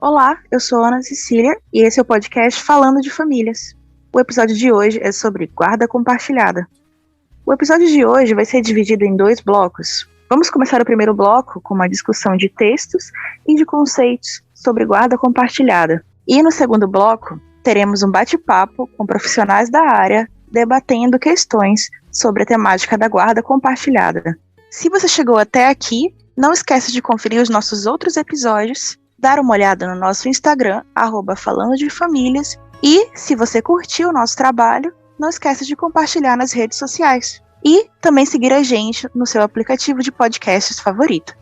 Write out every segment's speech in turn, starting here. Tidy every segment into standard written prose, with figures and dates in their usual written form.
Olá, eu sou Ana Cecília e esse é o podcast Falando de Famílias. O episódio de hoje é sobre guarda compartilhada. O episódio de hoje vai ser dividido em 2 blocos. Vamos começar o primeiro bloco com uma discussão de textos e de conceitos sobre guarda compartilhada. E no segundo bloco, teremos um bate-papo com profissionais da área debatendo questões sobre a temática da guarda compartilhada. Se você chegou até aqui, não esqueça de conferir os nossos outros episódios, dar uma olhada no nosso Instagram, @falandodefamilias, e, se você curtiu o nosso trabalho, não esqueça de compartilhar nas redes sociais. E também seguir a gente no seu aplicativo de podcasts favorito.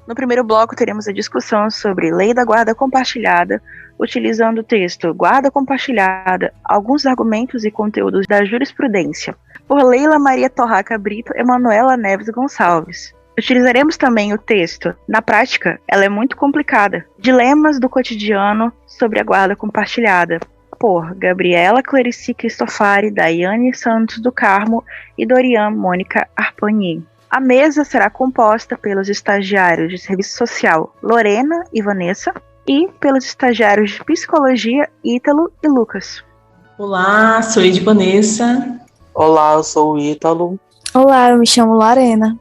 No primeiro bloco, teremos a discussão sobre Lei da Guarda Compartilhada, utilizando o texto Guarda Compartilhada, alguns argumentos e conteúdos da jurisprudência, por Leila Maria Torraca Brito e Manuela Neves Gonçalves. Utilizaremos também o texto Na Prática, Ela é Muito Complicada, Dilemas do Cotidiano sobre a Guarda Compartilhada, por Gabriela Clerici Cristofari, Daiane Santos do Carmo e Dorian Mônica Arpagni. A mesa será composta pelos estagiários de Serviço Social Lorena e Vanessa e pelos estagiários de Psicologia Ítalo e Lucas. Olá, sou a Vanessa. Olá, eu sou o Ítalo. Olá, eu me chamo Lorena.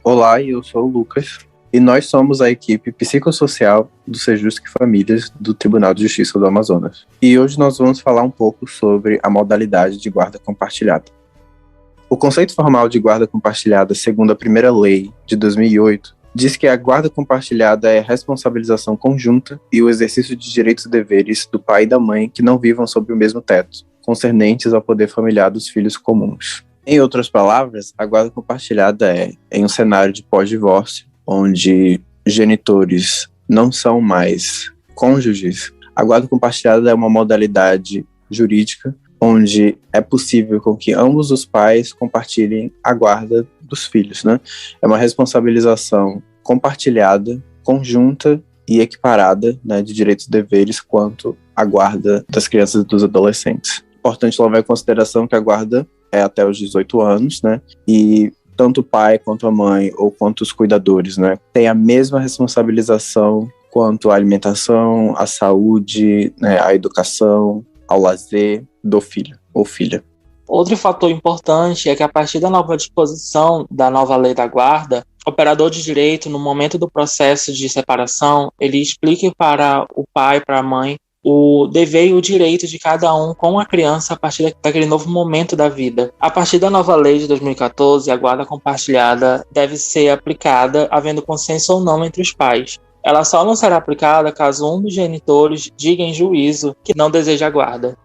Olá, eu sou o Lucas. E nós somos a equipe psicossocial do Sejusc Famílias do Tribunal de Justiça do Amazonas. E hoje nós vamos falar um pouco sobre a modalidade de guarda compartilhada. O conceito formal de guarda compartilhada, segundo a primeira lei de 2008, diz que a guarda compartilhada é a responsabilização conjunta e o exercício de direitos e deveres do pai e da mãe que não vivam sob o mesmo teto, concernentes ao poder familiar dos filhos comuns. Em outras palavras, a guarda compartilhada é em um cenário de pós-divórcio, onde genitores não são mais cônjuges. A guarda compartilhada é uma modalidade jurídica onde é possível com que ambos os pais compartilhem a guarda dos filhos, né? É uma responsabilização compartilhada, conjunta e equiparada, né, de direitos e deveres quanto à guarda das crianças e dos adolescentes. Importante levar em consideração que a guarda é até os 18 anos, né? E tanto o pai quanto a mãe ou quanto os cuidadores, né, têm a mesma responsabilização quanto à alimentação, à saúde, né, à educação, ao lazer do filho ou filha. Outro fator importante é que a partir da nova disposição da nova lei da guarda, o operador de direito, no momento do processo de separação, ele explique para o pai, para a mãe, o dever e o direito de cada um com a criança a partir daquele novo momento da vida. A partir da nova lei de 2014, a guarda compartilhada deve ser aplicada havendo consenso ou não entre os pais. Ela só não será aplicada caso um dos genitores diga em juízo que não deseja a guarda.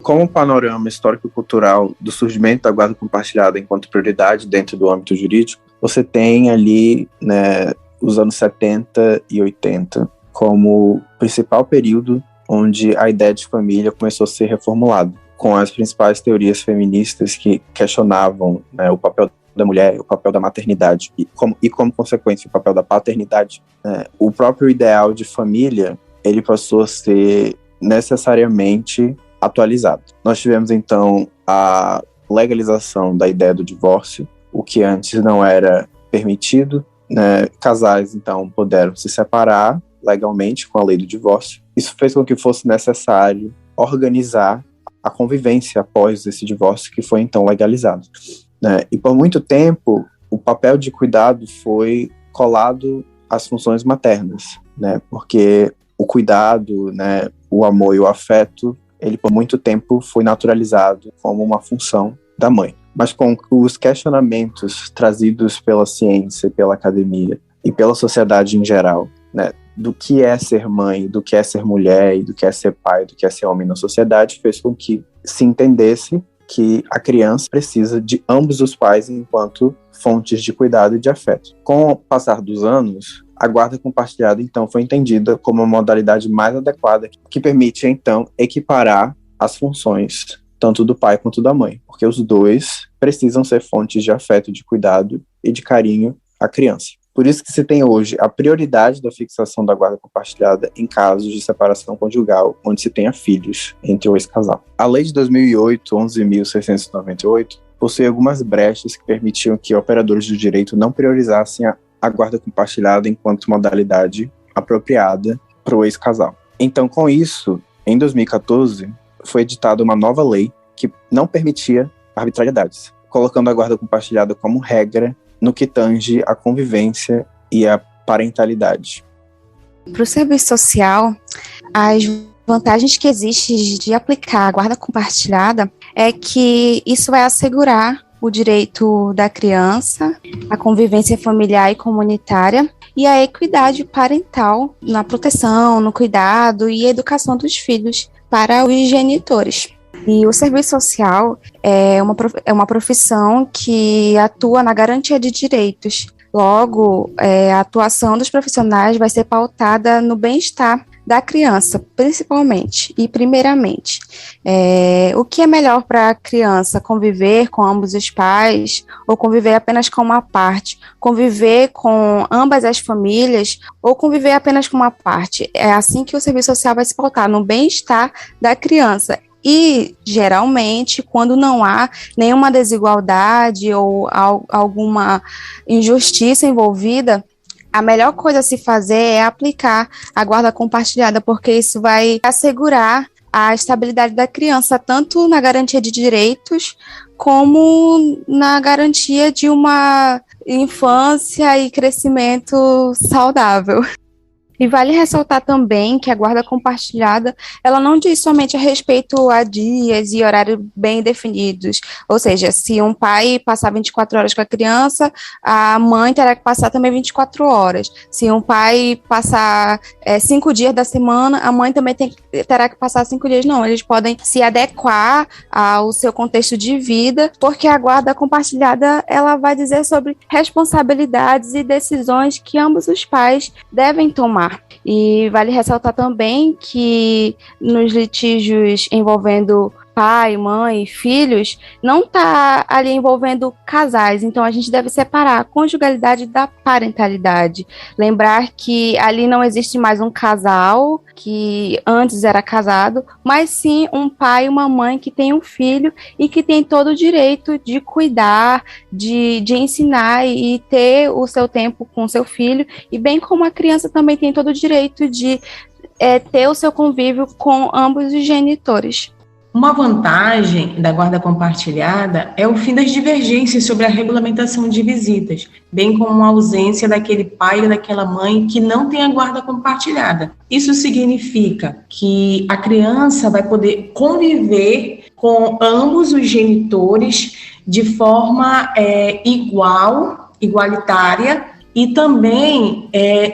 Como o panorama histórico-cultural do surgimento da guarda compartilhada enquanto prioridade dentro do âmbito jurídico, você tem ali, né, os anos 70 e 80 como principal período onde a ideia de família começou a ser reformulada, com as principais teorias feministas que questionavam, né, o papel da mulher, o papel da maternidade e como consequência o papel da paternidade. O próprio ideal de família, ele passou a ser necessariamente atualizado. Nós tivemos então a legalização da ideia do divórcio, o que antes não era permitido, né? Casais então puderam se separar legalmente com a lei do divórcio. Isso fez com que fosse necessário organizar a convivência após esse divórcio, que foi então legalizado, né? E por muito tempo o papel de cuidado foi colado às funções maternas, né? Porque o cuidado, né, o amor e o afeto, ele por muito tempo foi naturalizado como uma função da mãe. Mas com os questionamentos trazidos pela ciência, pela academia e pela sociedade em geral, né, do que é ser mãe, do que é ser mulher, e do que é ser pai, do que é ser homem na sociedade, fez com que se entendesse que a criança precisa de ambos os pais enquanto fontes de cuidado e de afeto. Com o passar dos anos, a guarda compartilhada, então, foi entendida como a modalidade mais adequada, que permite, então, equiparar as funções, tanto do pai quanto da mãe, porque os dois precisam ser fontes de afeto, de cuidado e de carinho à criança. Por isso que se tem hoje a prioridade da fixação da guarda compartilhada em casos de separação conjugal, onde se tenha filhos entre o ex-casal. A lei de 2008, 11.698, possui algumas brechas que permitiam que operadores do direito não priorizassem a guarda compartilhada enquanto modalidade apropriada para o ex-casal. Então, com isso, em 2014, foi editada uma nova lei que não permitia arbitrariedades, colocando a guarda compartilhada como regra no que tange a convivência e a parentalidade. Para o serviço social, as vantagens que existem de aplicar a guarda compartilhada é que isso vai assegurar o direito da criança, a convivência familiar e comunitária e a equidade parental na proteção, no cuidado e educação dos filhos para os genitores. E o serviço social é uma profissão que atua na garantia de direitos. Logo, a atuação dos profissionais vai ser pautada no bem-estar da criança, principalmente e primeiramente. O que é melhor para a criança? Conviver com ambos os pais ou conviver apenas com uma parte? Conviver com ambas as famílias ou conviver apenas com uma parte? É assim que o serviço social vai se pautar, no bem-estar da criança. E, geralmente, quando não há nenhuma desigualdade ou alguma injustiça envolvida, a melhor coisa a se fazer é aplicar a guarda compartilhada, porque isso vai assegurar a estabilidade da criança, tanto na garantia de direitos, como na garantia de uma infância e crescimento saudável. E vale ressaltar também que a guarda compartilhada, ela não diz somente a respeito a dias e horários bem definidos. Ou seja, se um pai passar 24 horas com a criança, a mãe terá que passar também 24 horas. Se um pai passar 5 dias da semana, a mãe também terá que passar 5 dias. Não, eles podem se adequar ao seu contexto de vida, porque a guarda compartilhada, ela vai dizer sobre responsabilidades e decisões que ambos os pais devem tomar. E vale ressaltar também que nos litígios envolvendo pai, mãe, filhos, não está ali envolvendo casais, então a gente deve separar a conjugalidade da parentalidade. Lembrar que ali não existe mais um casal que antes era casado, mas sim um pai e uma mãe que tem um filho e que tem todo o direito de cuidar, de ensinar e ter o seu tempo com seu filho, e bem como a criança também tem todo o direito de ter o seu convívio com ambos os genitores. Uma vantagem da guarda compartilhada é o fim das divergências sobre a regulamentação de visitas, bem como a ausência daquele pai ou daquela mãe que não tem a guarda compartilhada. Isso significa que a criança vai poder conviver com ambos os genitores de forma igualitária, e também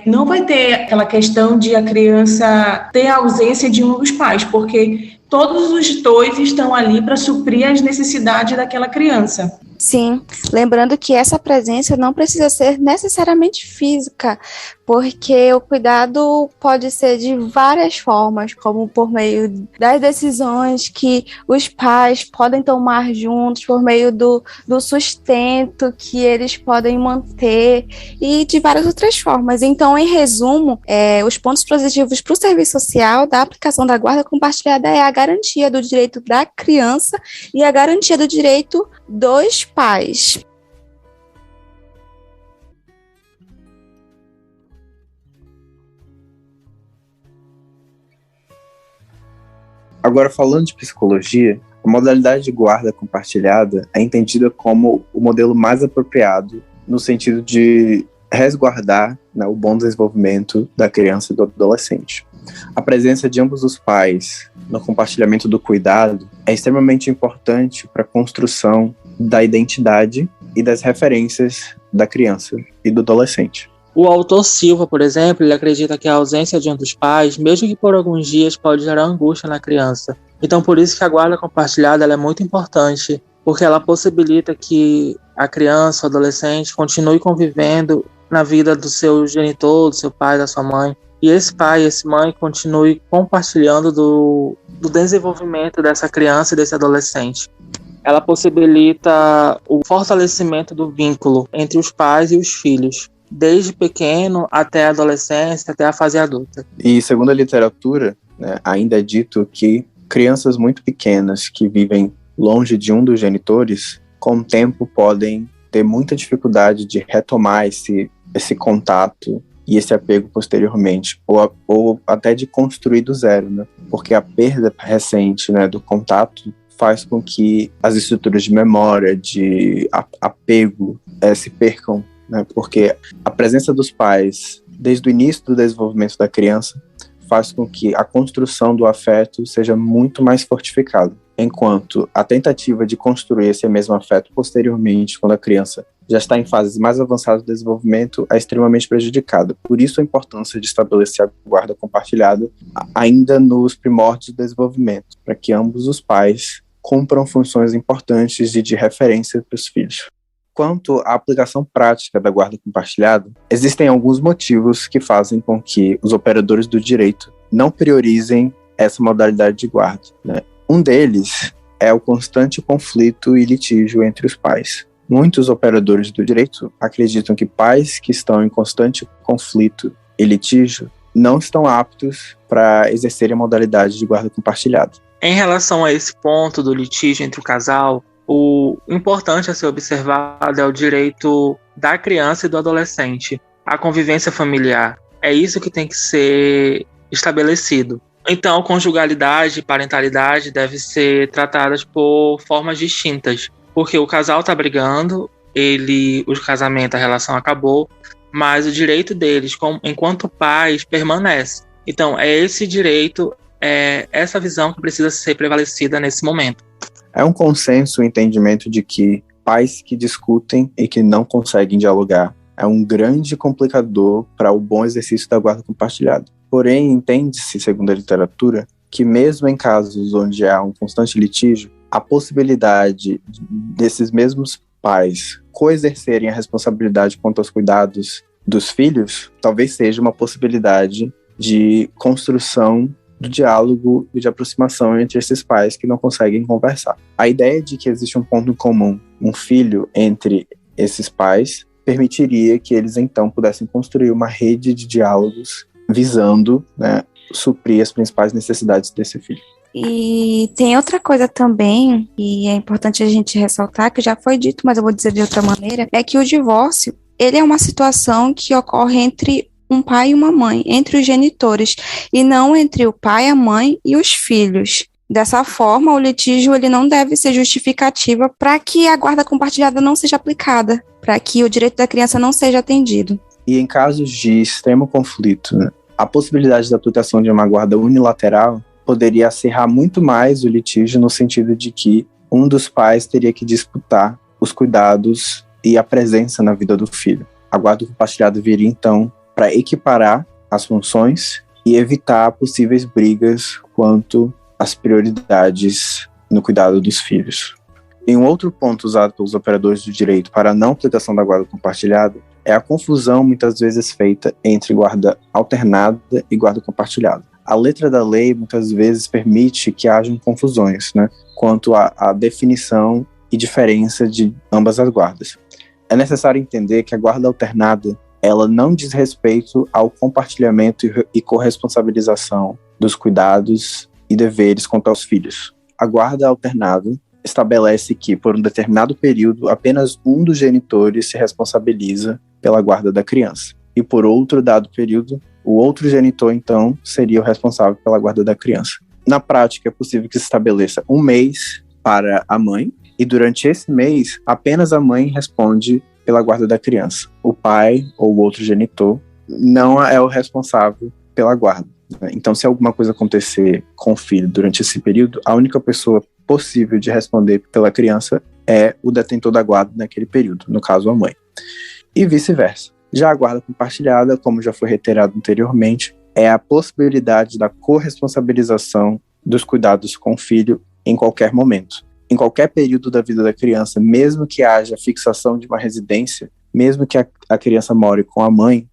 não vai ter aquela questão de a criança ter a ausência de um dos pais, porque todos os dois estão ali para suprir as necessidades daquela criança. Sim, lembrando que essa presença não precisa ser necessariamente física, porque o cuidado pode ser de várias formas, como por meio das decisões que os pais podem tomar juntos, por meio do sustento que eles podem manter e de várias outras formas. Então, em resumo, os pontos positivos para o serviço social da aplicação da guarda compartilhada é a garantia do direito da criança e a garantia do direito dos pais. Agora, falando de psicologia, a modalidade de guarda compartilhada é entendida como o modelo mais apropriado no sentido de resguardar, o bom desenvolvimento da criança e do adolescente. A presença de ambos os pais no compartilhamento do cuidado é extremamente importante para a construção da identidade e das referências da criança e do adolescente. O autor Silva, por exemplo, ele acredita que a ausência de um dos pais, mesmo que por alguns dias, pode gerar angústia na criança. Então, por isso que a guarda compartilhada ela é muito importante, porque ela possibilita que a criança, o adolescente, continue convivendo na vida do seu genitor, do seu pai, da sua mãe. E esse pai e essa mãe continue compartilhando do desenvolvimento dessa criança e desse adolescente. Ela possibilita o fortalecimento do vínculo entre os pais e os filhos, desde pequeno até a adolescência, até a fase adulta. E segundo a literatura, ainda é dito que crianças muito pequenas que vivem longe de um dos genitores com o tempo podem ter muita dificuldade de retomar esse contato e esse apego posteriormente, ou até de construir do zero, né? Porque a perda recente, né, do contato faz com que as estruturas de memória, de apego se percam, né? Porque a presença dos pais, desde o início do desenvolvimento da criança, faz com que a construção do afeto seja muito mais fortificada, enquanto a tentativa de construir esse mesmo afeto posteriormente, quando a criança já está em fases mais avançadas do desenvolvimento, é extremamente prejudicada. Por isso a importância de estabelecer a guarda compartilhada ainda nos primórdios do desenvolvimento, para que ambos os pais cumpram funções importantes e de referência para os filhos. Quanto à aplicação prática da guarda compartilhada, existem alguns motivos que fazem com que os operadores do direito não priorizem essa modalidade de guarda, né? Um deles é o constante conflito e litígio entre os pais. Muitos operadores do direito acreditam que pais que estão em constante conflito e litígio não estão aptos para exercerem a modalidade de guarda compartilhada. Em relação a esse ponto do litígio entre o casal, o importante a ser observado é o direito da criança e do adolescente, a convivência familiar. É isso que tem que ser estabelecido. Então, conjugalidade e parentalidade devem ser tratadas por formas distintas, porque o casal está brigando, o casamento, a relação acabou, mas o direito deles, enquanto pais, permanece. Então, é esse direito, é essa visão que precisa ser prevalecida nesse momento. É um consenso o entendimento de que pais que discutem e que não conseguem dialogar é um grande complicador para o bom exercício da guarda compartilhada. Porém, entende-se, segundo a literatura, que mesmo em casos onde há um constante litígio, a possibilidade desses mesmos pais coexercerem a responsabilidade quanto aos cuidados dos filhos, talvez seja uma possibilidade de construção do diálogo e de aproximação entre esses pais que não conseguem conversar. A ideia de que existe um ponto em comum, um filho entre esses pais, permitiria que eles então pudessem construir uma rede de diálogos visando, né, suprir as principais necessidades desse filho. E tem outra coisa também, e é importante a gente ressaltar, que já foi dito, mas eu vou dizer de outra maneira, é que o divórcio, ele é uma situação que ocorre entre um pai e uma mãe, entre os genitores, e não entre o pai, a mãe e os filhos. Dessa forma, o litígio ele não deve ser justificativa para que a guarda compartilhada não seja aplicada, para que o direito da criança não seja atendido. E em casos de extremo conflito, né, a possibilidade da aplicação de uma guarda unilateral poderia acirrar muito mais o litígio, no sentido de que um dos pais teria que disputar os cuidados e a presença na vida do filho. A guarda compartilhada viria, então, para equiparar as funções e evitar possíveis brigas quanto às prioridades no cuidado dos filhos. E um outro ponto usado pelos operadores do direito para a não aplicação da guarda compartilhada é a confusão muitas vezes feita entre guarda alternada e guarda compartilhada. A letra da lei muitas vezes permite que hajam confusões, né, quanto à definição e diferença de ambas as guardas. É necessário entender que a guarda alternada ela não diz respeito ao compartilhamento e corresponsabilização dos cuidados e deveres quanto aos filhos. A guarda alternada estabelece que, por um determinado período, apenas um dos genitores se responsabiliza pela guarda da criança. E por outro dado período, o outro genitor, então, seria o responsável pela guarda da criança. Na prática, é possível que se estabeleça um mês para a mãe, e durante esse mês, apenas a mãe responde pela guarda da criança. O pai ou o outro genitor não é o responsável pela guarda. Então, se alguma coisa acontecer com o filho durante esse período, a única pessoa possível de responder pela criança é o detentor da guarda naquele período, no caso a mãe. E vice-versa. Já a guarda compartilhada, como já foi reiterado anteriormente, é a possibilidade da corresponsabilização dos cuidados com o filho em qualquer momento. Em qualquer período da vida da criança, mesmo que haja fixação de uma residência, mesmo que a criança more com a mãe,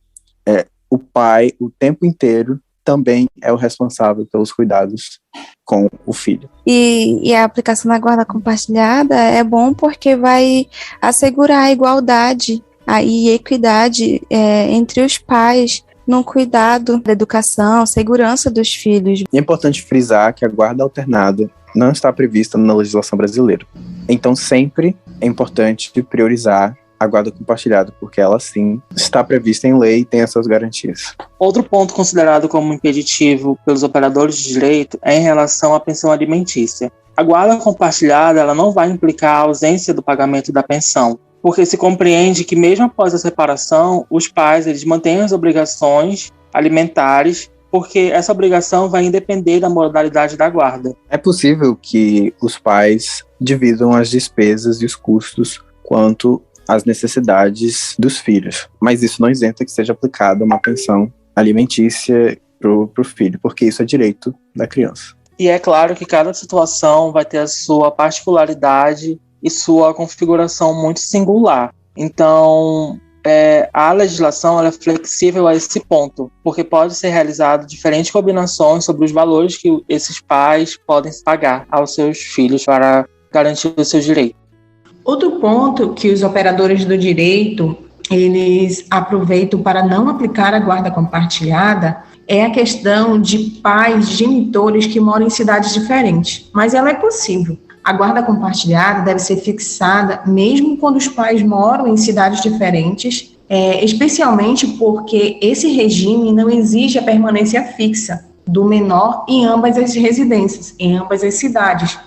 o pai, o tempo inteiro, também é o responsável pelos cuidados com o filho. E a aplicação da guarda compartilhada é bom porque vai assegurar a igualdade e equidade entre os pais no cuidado da educação, segurança dos filhos. É importante frisar que a guarda alternada não está prevista na legislação brasileira. Então, sempre é importante priorizar a guarda compartilhada, porque ela sim está prevista em lei e tem as suas garantias. Outro ponto considerado como impeditivo pelos operadores de direito é em relação à pensão alimentícia. A guarda compartilhada ela não vai implicar a ausência do pagamento da pensão, porque se compreende que mesmo após a separação, os pais eles mantêm as obrigações alimentares, porque essa obrigação vai depender da modalidade da guarda. É possível que os pais dividam as despesas e os custos quanto às necessidades dos filhos, mas isso não isenta que seja aplicada uma pensão alimentícia para o filho, porque isso é direito da criança. E é claro que cada situação vai ter a sua particularidade e sua configuração muito singular. Então, a legislação ela é flexível a esse ponto, porque pode ser realizado diferentes combinações sobre os valores que esses pais podem pagar aos seus filhos para garantir os seus direitos. Outro ponto que os operadores do direito eles aproveitam para não aplicar a guarda compartilhada é a questão de pais, genitores que moram em cidades diferentes, mas ela é possível. A guarda compartilhada deve ser fixada mesmo quando os pais moram em cidades diferentes, especialmente porque esse regime não exige a permanência fixa do menor em ambas as residências, em ambas as cidades,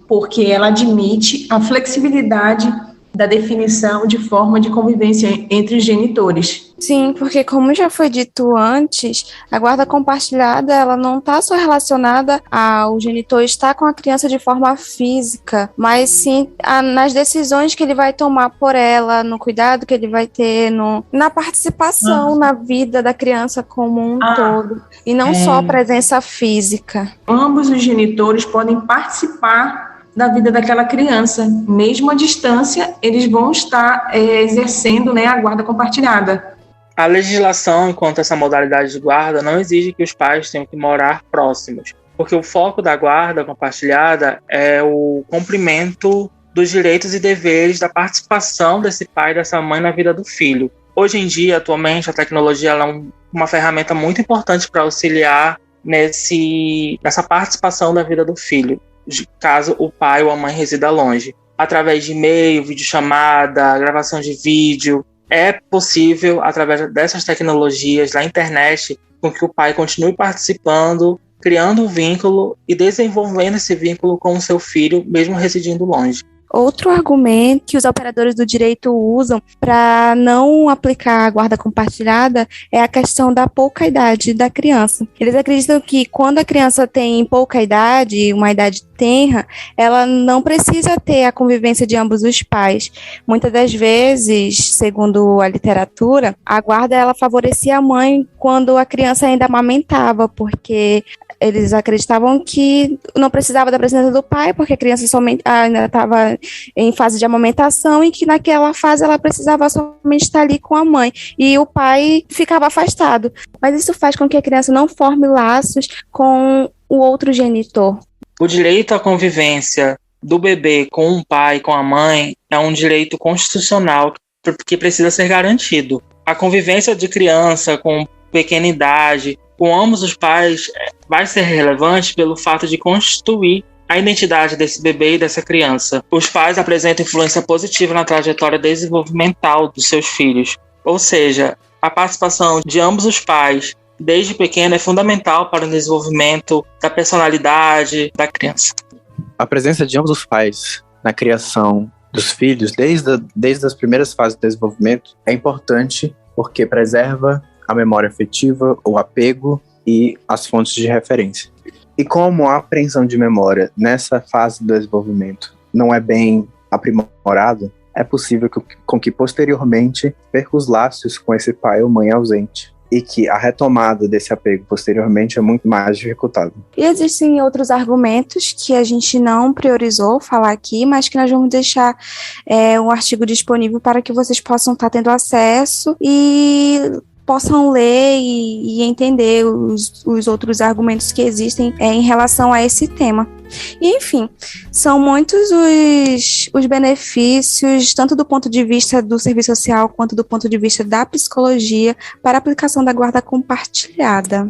porque ela admite a flexibilidade da definição de forma de convivência entre os genitores. Sim, porque como já foi dito antes, a guarda compartilhada ela não está só relacionada ao genitor estar com a criança de forma física, mas sim nas decisões que ele vai tomar por ela, no cuidado que ele vai ter, na participação na vida da criança como um todo, e não só a presença física. Ambos os genitores podem participar da vida daquela criança, mesmo à distância, eles vão estar exercendo, a guarda compartilhada. A legislação, enquanto essa modalidade de guarda, não exige que os pais tenham que morar próximos, porque o foco da guarda compartilhada é o cumprimento dos direitos e deveres da participação desse pai e dessa mãe na vida do filho. Hoje em dia, atualmente, a tecnologia ela é uma ferramenta muito importante para auxiliar nessa participação da vida do filho, caso o pai ou a mãe resida longe. Através de e-mail, videochamada, gravação de vídeo, é possível, através dessas tecnologias da internet, com que o pai continue participando, criando um vínculo e desenvolvendo esse vínculo com o seu filho, mesmo residindo longe. Outro argumento que os operadores do direito usam para não aplicar a guarda compartilhada é a questão da pouca idade da criança. Eles acreditam que quando a criança tem pouca idade, uma idade tenra, ela não precisa ter a convivência de ambos os pais. Muitas das vezes, segundo a literatura, a guarda ela favorecia a mãe quando a criança ainda amamentava, porque eles acreditavam que não precisava da presença do pai, porque a criança somente ainda estava em fase de amamentação e que naquela fase ela precisava somente estar ali com a mãe. E o pai ficava afastado. Mas isso faz com que a criança não forme laços com o outro genitor. O direito à convivência do bebê com um pai e com a mãe é um direito constitucional que precisa ser garantido. A convivência de criança com pequena idade, com ambos os pais, vai ser relevante pelo fato de constituir a identidade desse bebê e dessa criança. Os pais apresentam influência positiva na trajetória desenvolvimental dos seus filhos. Ou seja, a participação de ambos os pais desde pequeno é fundamental para o desenvolvimento da personalidade da criança. A presença de ambos os pais na criação dos filhos, desde as primeiras fases do desenvolvimento, é importante porque preserva a memória afetiva, o apego e as fontes de referência. E como a apreensão de memória nessa fase do desenvolvimento não é bem aprimorada, é possível com que posteriormente perca os laços com esse pai ou mãe ausente, e que a retomada desse apego posteriormente é muito mais dificultada. E existem outros argumentos que a gente não priorizou falar aqui, mas que nós vamos deixar um artigo disponível para que vocês possam estar tendo acesso e possam ler e entender os outros argumentos que existem em relação a esse tema. E, enfim, são muitos os benefícios, tanto do ponto de vista do serviço social, quanto do ponto de vista da psicologia, para a aplicação da guarda compartilhada.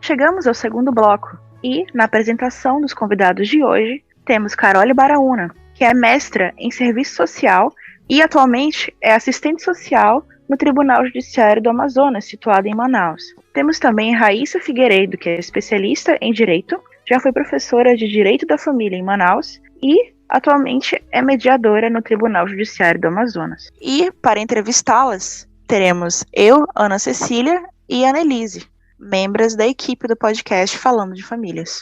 Chegamos ao segundo bloco e, na apresentação dos convidados de hoje, temos Carole Baraúna, que é mestra em Serviço Social e atualmente é assistente social no Tribunal Judiciário do Amazonas, situado em Manaus. Temos também Raíssa Figueiredo, que é especialista em Direito, já foi professora de Direito da Família em Manaus e atualmente é mediadora no Tribunal Judiciário do Amazonas. E, para entrevistá-las, teremos eu, Ana Cecília e Annelise, membros da equipe do podcast Falando de Famílias.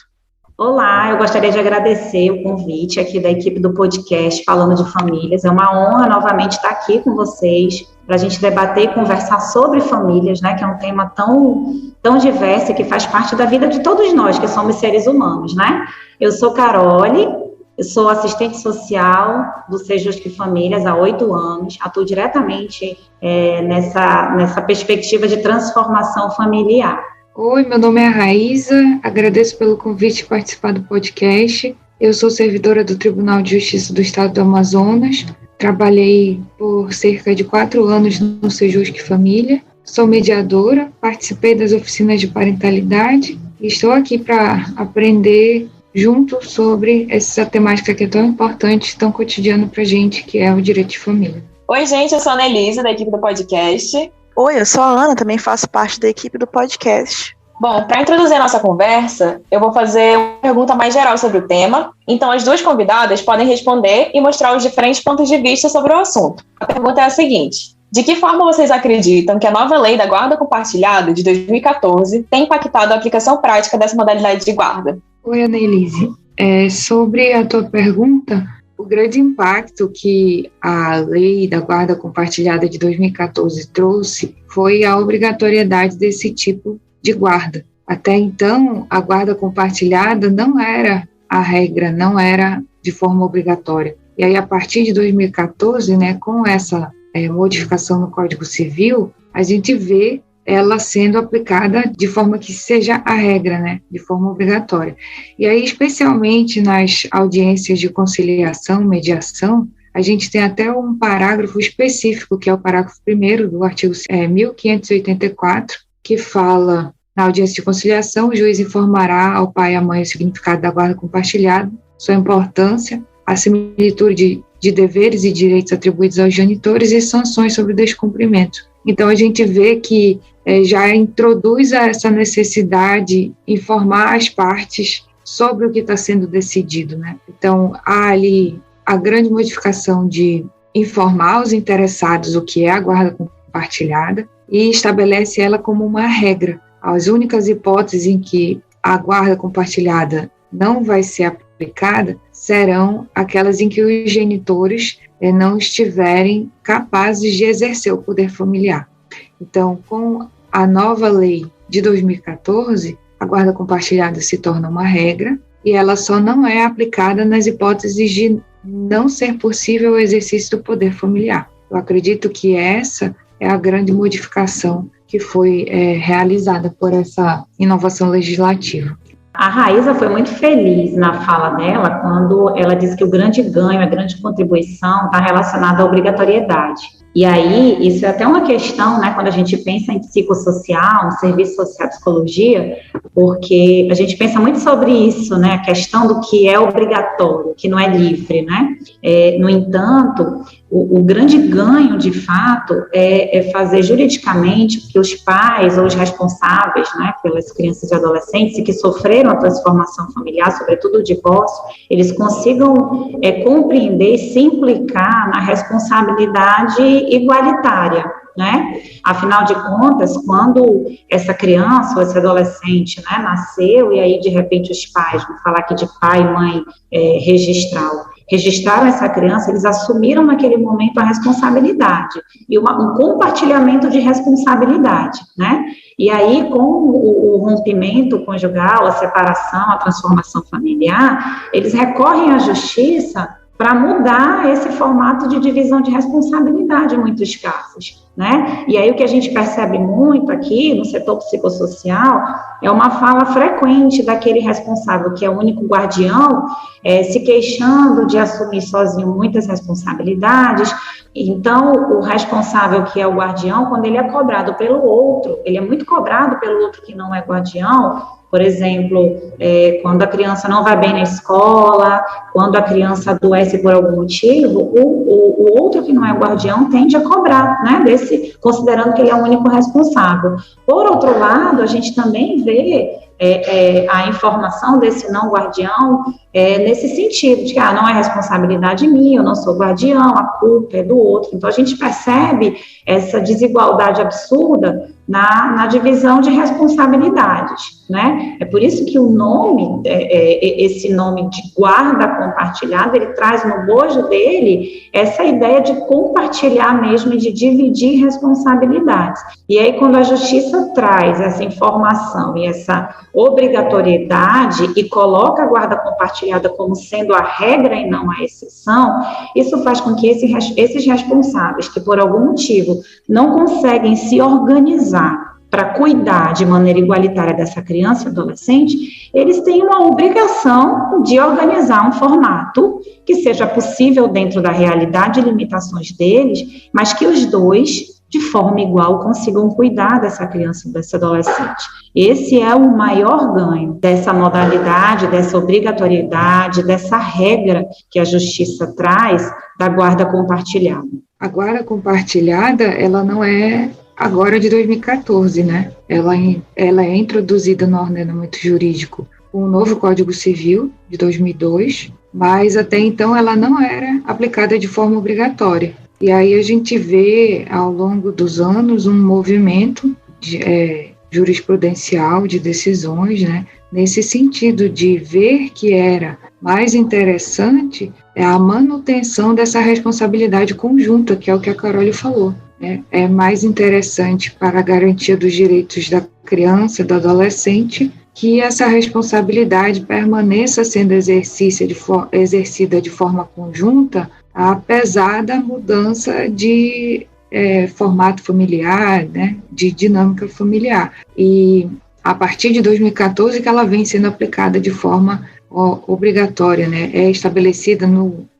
Olá, eu gostaria de agradecer o convite aqui da equipe do podcast Falando de Famílias. É uma honra novamente estar aqui com vocês para a gente debater e conversar sobre famílias, né, que é um tema tão diverso e que faz parte da vida de todos nós, que somos seres humanos, né? Eu sou Carole, eu sou assistente social do Sejusc Famílias há 8 anos, atuo diretamente nessa perspectiva de transformação familiar. Oi, meu nome é Raíssa, agradeço pelo convite de participar do podcast. Eu sou servidora do Tribunal de Justiça do Estado do Amazonas, trabalhei por cerca de 4 anos no Sejusc Família, sou mediadora, participei das oficinas de parentalidade e estou aqui para aprender junto sobre essa temática que é tão importante, tão cotidiana para a gente, que é o direito de família. Oi, gente, eu sou a Annelise, da equipe do podcast. Oi, eu sou a Ana, também faço parte da equipe do podcast. Bom, para introduzir a nossa conversa, eu vou fazer uma pergunta mais geral sobre o tema. Então, as duas convidadas podem responder e mostrar os diferentes pontos de vista sobre o assunto. A pergunta é a seguinte: de que forma vocês acreditam que a nova lei da guarda compartilhada de 2014 tem impactado a aplicação prática dessa modalidade de guarda? Oi, Annelise. Sobre a tua pergunta, o grande impacto que a lei da guarda compartilhada de 2014 trouxe foi a obrigatoriedade desse tipo de guarda. Até então, a guarda compartilhada não era a regra, não era de forma obrigatória. E aí, a partir de 2014, né, com essa modificação no Código Civil, a gente vê ela sendo aplicada de forma que seja a regra, né, de forma obrigatória. E aí, especialmente nas audiências de conciliação, mediação, a gente tem até um parágrafo específico, que é o parágrafo 1º do artigo 1584, que fala: na audiência de conciliação, o juiz informará ao pai e à mãe o significado da guarda compartilhada, sua importância, a similitude de deveres e direitos atribuídos aos genitores e sanções sobre o descumprimento. Então, a gente vê que já introduz essa necessidade de informar as partes sobre o que está sendo decidido, né? Então, há ali a grande modificação de informar os interessados o que é a guarda compartilhada e estabelece ela como uma regra. As únicas hipóteses em que a guarda compartilhada não vai ser aplicada serão aquelas em que os genitores não estiverem capazes de exercer o poder familiar. Então, com a nova lei de 2014, a guarda compartilhada se torna uma regra e ela só não é aplicada nas hipóteses de não ser possível o exercício do poder familiar. Eu acredito que essa é a grande modificação que foi realizada por essa inovação legislativa. A Raíssa foi muito feliz na fala dela quando ela disse que o grande ganho, a grande contribuição está relacionada à obrigatoriedade. E aí, isso é até uma questão, né, quando a gente pensa em psicossocial, serviço social, psicologia, porque a gente pensa muito sobre isso, né, a questão do que é obrigatório, que não é livre, né. No entanto, o grande ganho, de fato, é fazer juridicamente que os pais ou os responsáveis, né, pelas crianças e adolescentes que sofreram a transformação familiar, sobretudo o divórcio, eles consigam compreender e se implicar na responsabilidade igualitária, né? Afinal de contas, quando essa criança ou esse adolescente, né, nasceu e aí de repente os pais, vou falar aqui de pai e mãe registraram essa criança, eles assumiram naquele momento a responsabilidade e um compartilhamento de responsabilidade, né? E aí, com o rompimento conjugal, a separação, a transformação familiar, eles recorrem à justiça para mudar esse formato de divisão de responsabilidade em muitos casos, né? E aí o que a gente percebe muito aqui no setor psicossocial é uma fala frequente daquele responsável que é o único guardião, se queixando de assumir sozinho muitas responsabilidades. Então, o responsável que é o guardião, quando ele é cobrado pelo outro, ele é muito cobrado pelo outro que não é guardião. Por exemplo, quando a criança não vai bem na escola, quando a criança adoece por algum motivo, o outro que não é guardião tende a cobrar, né, considerando que ele é o único responsável. Por outro lado, a gente também vê a informação desse não guardião nesse sentido, de que não é responsabilidade minha, eu não sou guardião, a culpa é do outro. Então, a gente percebe essa desigualdade absurda na divisão de responsabilidades, né? É por isso que o nome, esse nome de guarda compartilhada, ele traz no bojo dele essa ideia de compartilhar mesmo, de dividir responsabilidades. E aí, quando a justiça traz essa informação e essa obrigatoriedade e coloca a guarda compartilhada como sendo a regra e não a exceção, isso faz com que esses responsáveis que por algum motivo não conseguem se organizar para cuidar de maneira igualitária dessa criança e adolescente, eles têm uma obrigação de organizar um formato que seja possível dentro da realidade e limitações deles, mas que os dois, de forma igual, consigam cuidar dessa criança e desse adolescente. Esse é o maior ganho dessa modalidade, dessa obrigatoriedade, dessa regra que a justiça traz da guarda compartilhada. A guarda compartilhada, ela não é agora de 2014, né? Ela é introduzida no ordenamento jurídico com o novo Código Civil de 2002, mas até então ela não era aplicada de forma obrigatória. E aí a gente vê, ao longo dos anos, um movimento jurisprudencial de decisões, né, nesse sentido de ver que era mais interessante a manutenção dessa responsabilidade conjunta, que é o que a Carole falou. É mais interessante para a garantia dos direitos da criança e do adolescente que essa responsabilidade permaneça sendo exercida de forma conjunta, apesar da mudança de formato familiar, né, de dinâmica familiar. E a partir de 2014 que ela vem sendo aplicada de forma obrigatória, né, é estabelecida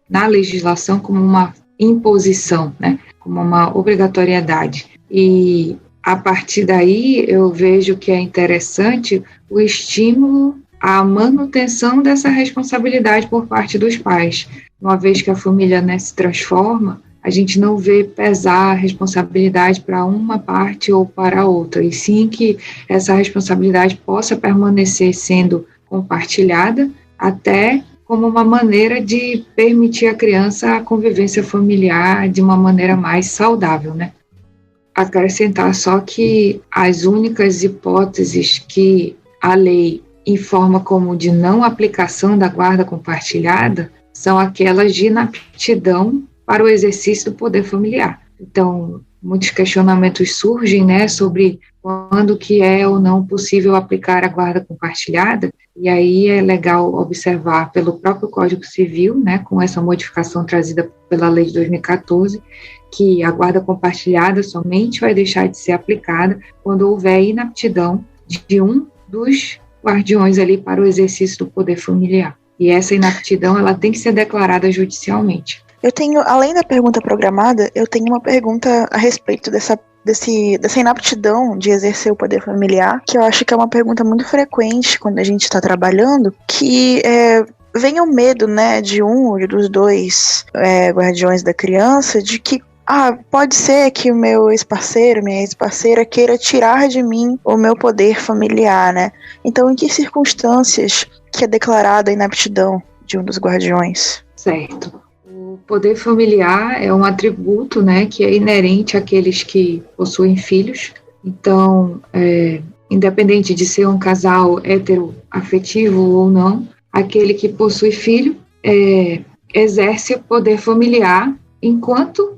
na legislação como uma imposição, né, como uma obrigatoriedade. E a partir daí eu vejo que é interessante o estímulo à manutenção dessa responsabilidade por parte dos pais. Uma vez que a família, né, se transforma, a gente não vê pesar a responsabilidade para uma parte ou para a outra, e sim que essa responsabilidade possa permanecer sendo compartilhada, até como uma maneira de permitir à criança a convivência familiar de uma maneira mais saudável, né? Acrescentar só que as únicas hipóteses que a lei informa como de não aplicação da guarda compartilhada são aquelas de inaptidão para o exercício do poder familiar. Então, muitos questionamentos surgem, né, sobre quando que é ou não possível aplicar a guarda compartilhada, e aí é legal observar pelo próprio Código Civil, né, com essa modificação trazida pela lei de 2014, que a guarda compartilhada somente vai deixar de ser aplicada quando houver inaptidão de um dos guardiões ali para o exercício do poder familiar. E essa inaptidão, ela tem que ser declarada judicialmente. Eu tenho, além da pergunta programada, eu tenho uma pergunta a respeito dessa inaptidão de exercer o poder familiar, que eu acho que é uma pergunta muito frequente quando a gente está trabalhando, que vem o medo, né, de um ou dos dois guardiões da criança, de que pode ser que o meu ex-parceiro, minha ex-parceira queira tirar de mim o meu poder familiar, né? Então, em que circunstâncias que é declarada a inaptidão de um dos guardiões? Certo. O poder familiar é um atributo, né, que é inerente àqueles que possuem filhos. Então, independente de ser um casal heteroafetivo ou não, aquele que possui filho exerce o poder familiar enquanto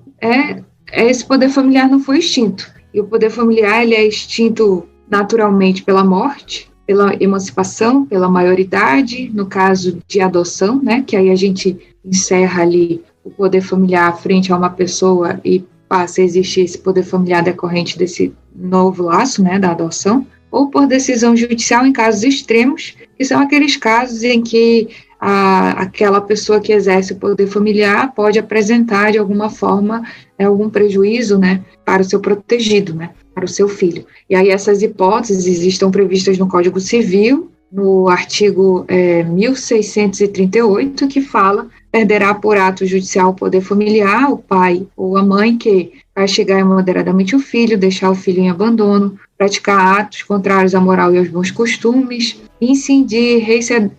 esse poder familiar não foi extinto. E o poder familiar ele é extinto naturalmente pela morte, pela emancipação, pela maioridade, no caso de adoção, né, que aí a gente encerra ali o poder familiar frente a uma pessoa e passa a existir esse poder familiar decorrente desse novo laço, né, da adoção, ou por decisão judicial em casos extremos, que são aqueles casos em que aquela pessoa que exerce o poder familiar pode apresentar de alguma forma algum prejuízo, né, para o seu protegido, né, para o seu filho. E aí essas hipóteses estão previstas no Código Civil, no artigo 1638, que fala: perderá por ato judicial o poder familiar o pai ou a mãe que castigar imoderadamente o filho, deixar o filho em abandono, praticar atos contrários à moral e aos bons costumes, incidir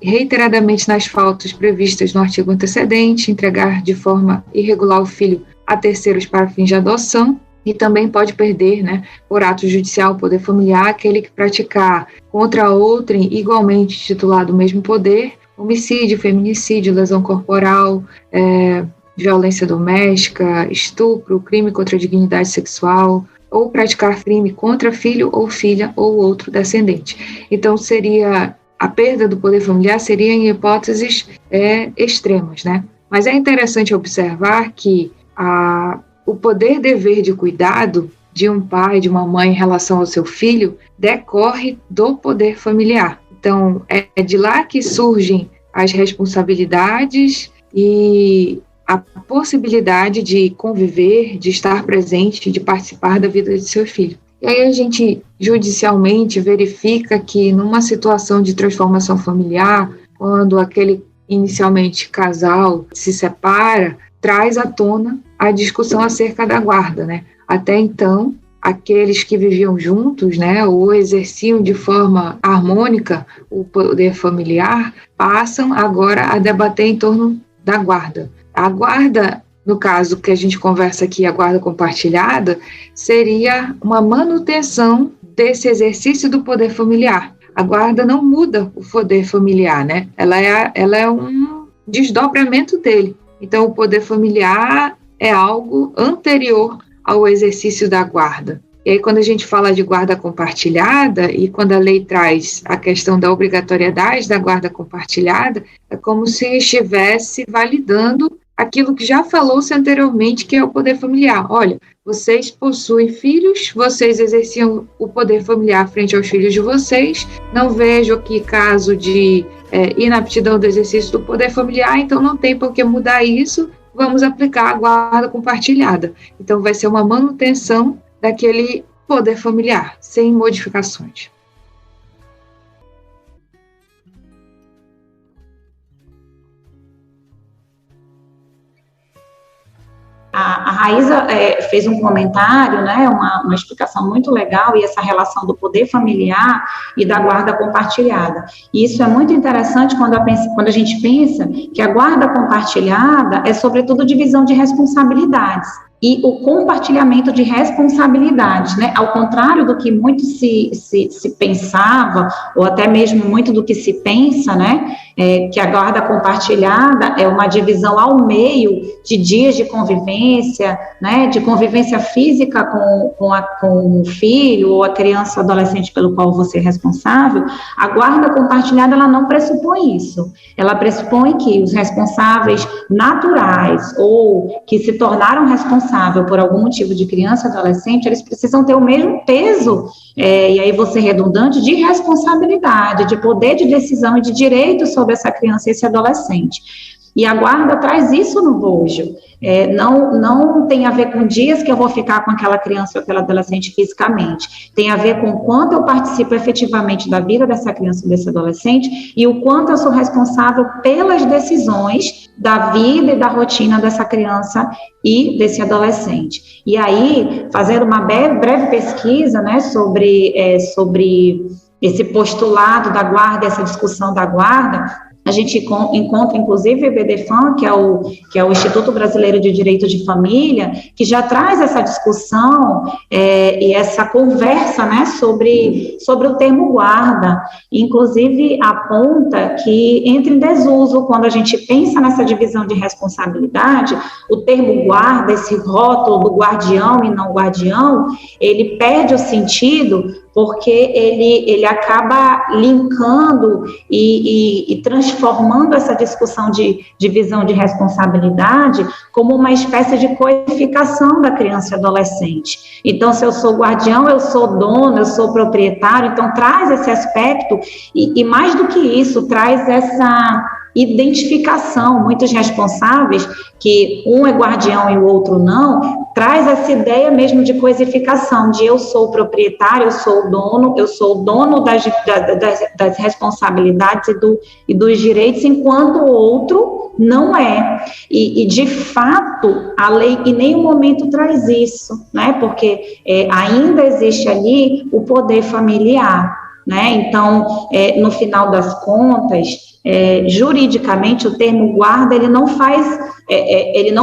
reiteradamente nas faltas previstas no artigo antecedente, entregar de forma irregular o filho a terceiros para fins de adoção, e também pode perder, né, por ato judicial o poder familiar aquele que praticar contra outrem igualmente titular do mesmo poder, homicídio, feminicídio, lesão corporal, violência doméstica, estupro, crime contra a dignidade sexual, ou praticar crime contra filho ou filha ou outro descendente. Então, seria a perda do poder familiar seria em hipóteses extremas, né? Mas é interessante observar que o poder-dever de cuidado de um pai, de uma mãe em relação ao seu filho, decorre do poder familiar. Então, é de lá que surgem as responsabilidades e a possibilidade de conviver, de estar presente, de participar da vida de seu filho. E aí a gente, judicialmente, verifica que numa situação de transformação familiar, quando aquele, inicialmente, casal se separa, traz à tona a discussão acerca da guarda, né? Até então, aqueles que viviam juntos, né, ou exerciam de forma harmônica o poder familiar, passam agora a debater em torno da guarda. A guarda, no caso que a gente conversa aqui, a guarda compartilhada, seria uma manutenção desse exercício do poder familiar. A guarda não muda o poder familiar, né? Ela é um desdobramento dele. Então, o poder familiar é algo anterior ao exercício da guarda. E aí, quando a gente fala de guarda compartilhada, e quando a lei traz a questão da obrigatoriedade da guarda compartilhada, é como se estivesse validando aquilo que já falou-se anteriormente, que é o poder familiar. Olha, vocês possuem filhos, vocês exerciam o poder familiar frente aos filhos de vocês, não vejo aqui caso de inaptidão do exercício do poder familiar, então não tem por que mudar isso, vamos aplicar a guarda compartilhada. Então vai ser uma manutenção daquele poder familiar, sem modificações. A Raíza fez um comentário, né, uma explicação muito legal, e essa relação do poder familiar e da guarda compartilhada. E isso é muito interessante quando a gente pensa que a guarda compartilhada é, sobretudo, divisão de responsabilidades e o compartilhamento de responsabilidades, né? Ao contrário do que muito se pensava, ou até mesmo muito do que se pensa, né? Que a guarda compartilhada é uma divisão ao meio de dias de convivência, né? De convivência física com o filho ou a criança ou adolescente pelo qual você é responsável. A guarda compartilhada, ela não pressupõe isso. Ela pressupõe que os responsáveis naturais ou que se tornaram responsáveis por algum motivo de criança, adolescente, eles precisam ter o mesmo peso, e aí vou ser redundante, de responsabilidade, de poder de decisão e de direito sobre essa criança e esse adolescente. E a guarda traz isso no bojo. Não tem a ver com dias que eu vou ficar com aquela criança ou aquela adolescente fisicamente. Tem a ver com o quanto eu participo efetivamente da vida dessa criança ou desse adolescente e o quanto eu sou responsável pelas decisões da vida e da rotina dessa criança e desse adolescente. E aí, fazendo uma breve pesquisa, né, sobre esse postulado da guarda, essa discussão da guarda, a gente encontra, inclusive, o IBDFAM, que é o Instituto Brasileiro de Direito de Família, que já traz essa discussão e essa conversa, né, sobre o termo guarda. Inclusive, aponta que entra em desuso, quando a gente pensa nessa divisão de responsabilidade, o termo guarda, esse rótulo do guardião e não guardião, ele perde o sentido, porque ele acaba linkando e transformando essa discussão de divisão de responsabilidade como uma espécie de coisificação da criança e adolescente. Então, se eu sou guardião, eu sou dono, eu sou proprietário, então traz esse aspecto, e mais do que isso, traz essa identificação. Muitos responsáveis, que um é guardião e o outro não, traz essa ideia mesmo de coisificação, de eu sou o proprietário, eu sou o dono das responsabilidades e dos direitos, enquanto o outro não é. E de fato, a lei em nenhum momento traz isso, né? Porque ainda existe ali o poder familiar, né? Então, no final das contas, juridicamente, o termo guarda, ele não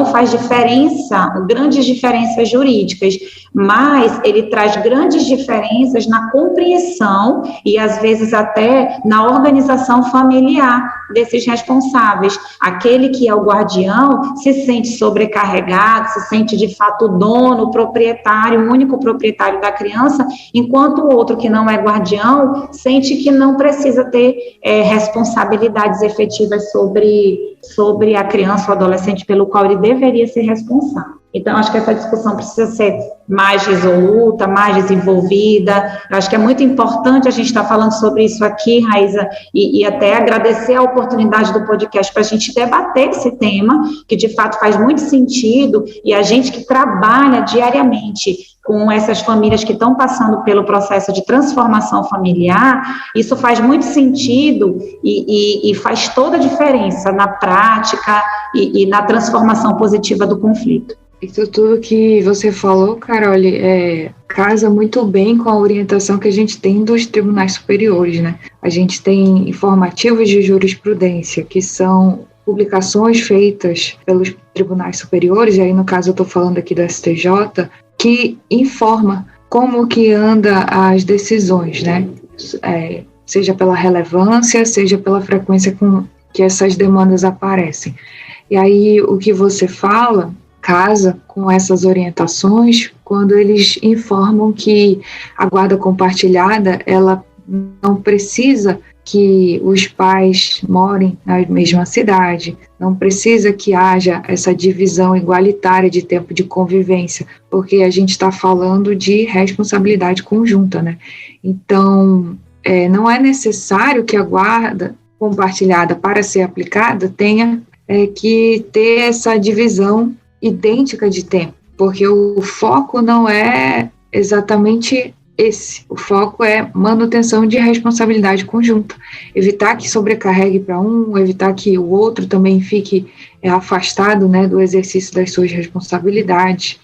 faz diferença, grandes diferenças jurídicas, mas ele traz grandes diferenças na compreensão e, às vezes, até na organização familiar desses responsáveis. Aquele que é o guardião se sente sobrecarregado, se sente, de fato, o dono, o proprietário, o único proprietário da criança, enquanto o outro que não é guardião sente que não precisa ter responsabilidades efetivas sobre a criança ou adolescente pelo qual ele deveria ser responsável. Então, acho que essa discussão precisa ser mais resoluta, mais desenvolvida. Eu acho que é muito importante a gente estar falando sobre isso aqui, Raíza, e até agradecer a oportunidade do podcast para a gente debater esse tema, que de fato faz muito sentido, e a gente que trabalha diariamente com essas famílias que estão passando pelo processo de transformação familiar, isso faz muito sentido e faz toda a diferença na prática e na transformação positiva do conflito. Isso tudo que você falou, Carole, casa muito bem com a orientação que a gente tem dos tribunais superiores, né? A gente tem informativos de jurisprudência, que são publicações feitas pelos tribunais superiores, e aí no caso eu estou falando aqui do STJ, que informa como que anda as decisões, né? Seja pela relevância, seja pela frequência com que essas demandas aparecem. E aí o que você fala casa com essas orientações quando eles informam que a guarda compartilhada, ela não precisa que os pais morem na mesma cidade, não precisa que haja essa divisão igualitária de tempo de convivência, porque a gente está falando de responsabilidade conjunta, né? Então, não é necessário que a guarda compartilhada, para ser aplicada, tenha que ter essa divisão idêntica de tempo, porque o foco não é exatamente esse. O foco é manutenção de responsabilidade conjunta, evitar que sobrecarregue para um, evitar que o outro também fique afastado, né, do exercício das suas responsabilidades.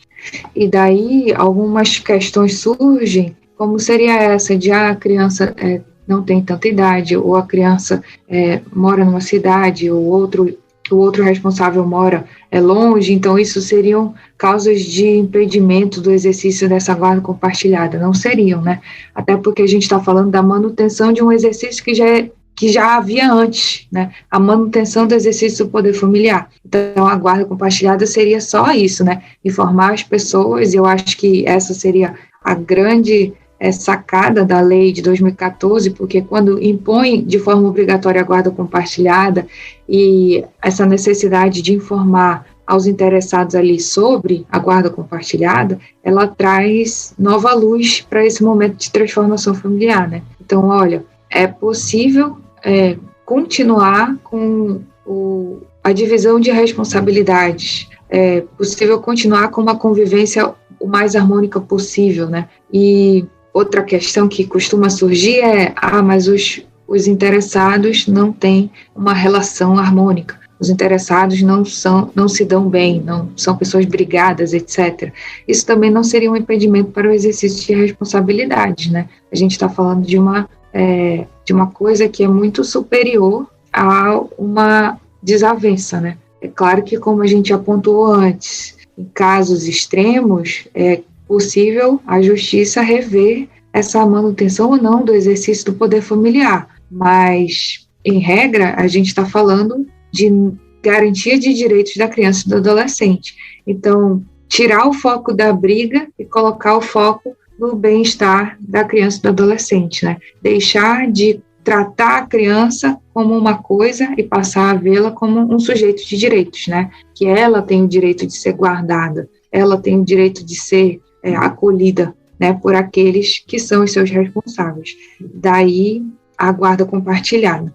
E daí algumas questões surgem, como seria essa de a criança não tem tanta idade, ou a criança mora numa cidade, ou o outro responsável mora longe, então isso seriam causas de impedimento do exercício dessa guarda compartilhada, não seriam, né? Até porque a gente está falando da manutenção de um exercício que já havia antes, né? A manutenção do exercício do poder familiar. Então, a guarda compartilhada seria só isso, né? Informar as pessoas, e eu acho que essa seria a grande sacada da lei de 2014, porque quando impõe de forma obrigatória a guarda compartilhada e essa necessidade de informar aos interessados ali sobre a guarda compartilhada, ela traz nova luz para esse momento de transformação familiar, né? Então, olha, é possível continuar com a divisão de responsabilidades, é possível continuar com uma convivência o mais harmônica possível, né? E outra questão que costuma surgir mas os interessados não têm uma relação harmônica, os interessados não se dão bem, não são pessoas brigadas, etc. Isso também não seria um impedimento para o exercício de responsabilidade, né? A gente está falando de uma coisa que é muito superior a uma desavença, né? É claro que, como a gente apontou antes, em casos extremos, possível a justiça rever essa manutenção ou não do exercício do poder familiar, mas, em regra, a gente está falando de garantia de direitos da criança e do adolescente. Então, tirar o foco da briga e colocar o foco no bem-estar da criança e do adolescente, né? Deixar de tratar a criança como uma coisa e passar a vê-la como um sujeito de direitos, né? Que ela tem o direito de ser guardada, ela tem o direito de ser acolhida, né, por aqueles que são os seus responsáveis. Daí a guarda compartilhada.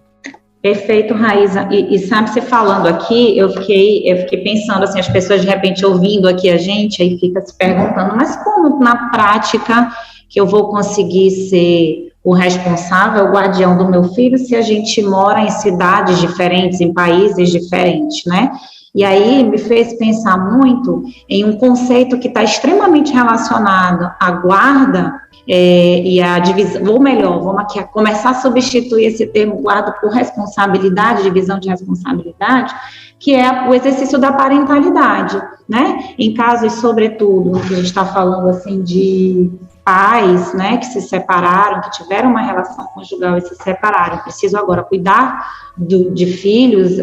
Perfeito, Raíza. E sabe, você falando aqui, eu fiquei pensando assim, as pessoas de repente ouvindo aqui a gente, aí fica se perguntando, mas como na prática que eu vou conseguir ser o responsável, o guardião do meu filho, se a gente mora em cidades diferentes, em países diferentes, né? E aí me fez pensar muito em um conceito que está extremamente relacionado à guarda e a divisão, ou melhor, vamos aqui começar a substituir esse termo guarda por responsabilidade, divisão de responsabilidade, que é o exercício da parentalidade, né? Em casos, sobretudo, que a gente está falando assim de pais, né, que se separaram, que tiveram uma relação conjugal e se separaram, preciso agora cuidar de filhos,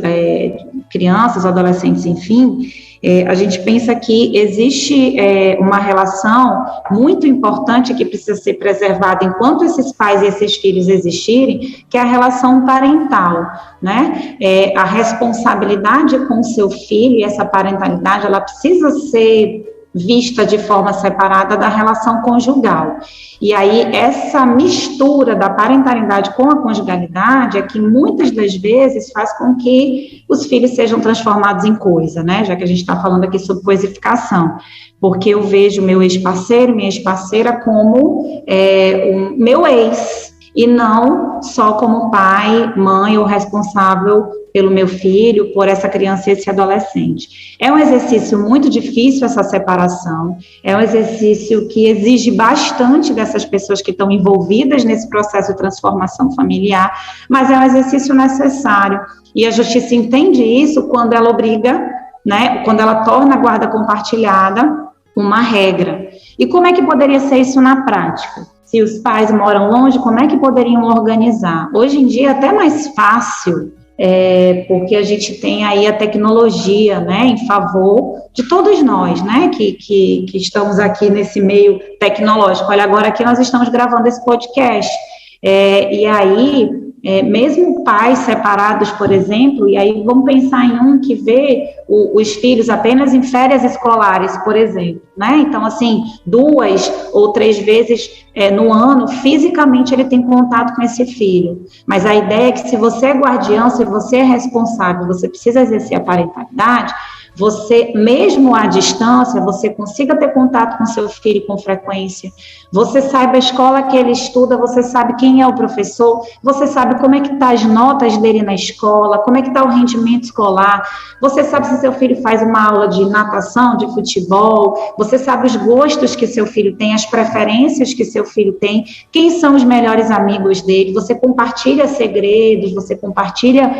crianças, adolescentes, enfim, a gente pensa que existe uma relação muito importante que precisa ser preservada enquanto esses pais e esses filhos existirem, que é a relação parental, né? A responsabilidade com o seu filho e essa parentalidade, ela precisa ser vista de forma separada da relação conjugal. E aí, essa mistura da parentalidade com a conjugalidade é que muitas das vezes faz com que os filhos sejam transformados em coisa, né? Já que a gente está falando aqui sobre coisificação. Porque eu vejo meu ex-parceiro, minha ex-parceira como o meu ex, e não só como pai, mãe ou responsável pelo meu filho, por essa criança e esse adolescente. É um exercício muito difícil essa separação, é um exercício que exige bastante dessas pessoas que estão envolvidas nesse processo de transformação familiar, mas é um exercício necessário. E a justiça entende isso quando ela obriga, né, quando ela torna a guarda compartilhada uma regra. E como é que poderia ser isso na prática? Se os pais moram longe, como é que poderiam organizar? Hoje em dia é até mais fácil, porque a gente tem aí a tecnologia, né, em favor de todos nós, né, que estamos aqui nesse meio tecnológico. Olha, agora aqui nós estamos gravando esse podcast, e aí, mesmo pais separados, por exemplo, e aí vamos pensar em um que vê os filhos apenas em férias escolares, por exemplo, né? Então, assim, 2 ou 3 vezes no ano, fisicamente ele tem contato com esse filho. Mas a ideia é que se você é guardião, se você é responsável, você precisa exercer a parentalidade, você, mesmo à distância, você consiga ter contato com seu filho com frequência, você saiba a escola que ele estuda, você sabe quem é o professor, você sabe como é que tá as notas dele na escola, como é que está o rendimento escolar, você sabe se seu filho faz uma aula de natação, de futebol, você sabe os gostos que seu filho tem, as preferências que seu filho tem, quem são os melhores amigos dele, você compartilha segredos, você compartilha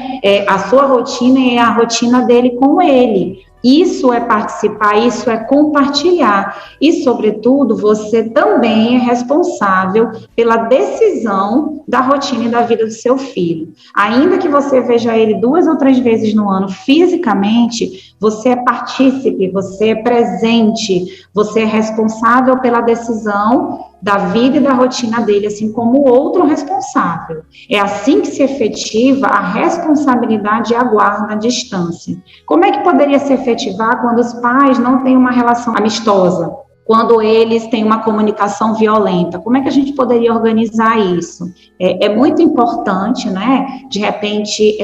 a sua rotina e a rotina dele com ele. Isso é participar, isso é compartilhar. E, sobretudo, você também é responsável pela decisão da rotina e da vida do seu filho. Ainda que você veja ele 2 ou 3 vezes no ano fisicamente, você é partícipe, você é presente, você é responsável pela decisão da vida e da rotina dele, assim como o outro responsável. É assim que se efetiva a responsabilidade e a guarda à distância. Como é que poderia se efetivar quando os pais não têm uma relação amistosa? Quando eles têm uma comunicação violenta? Como é que a gente poderia organizar isso? É muito importante, né, de repente,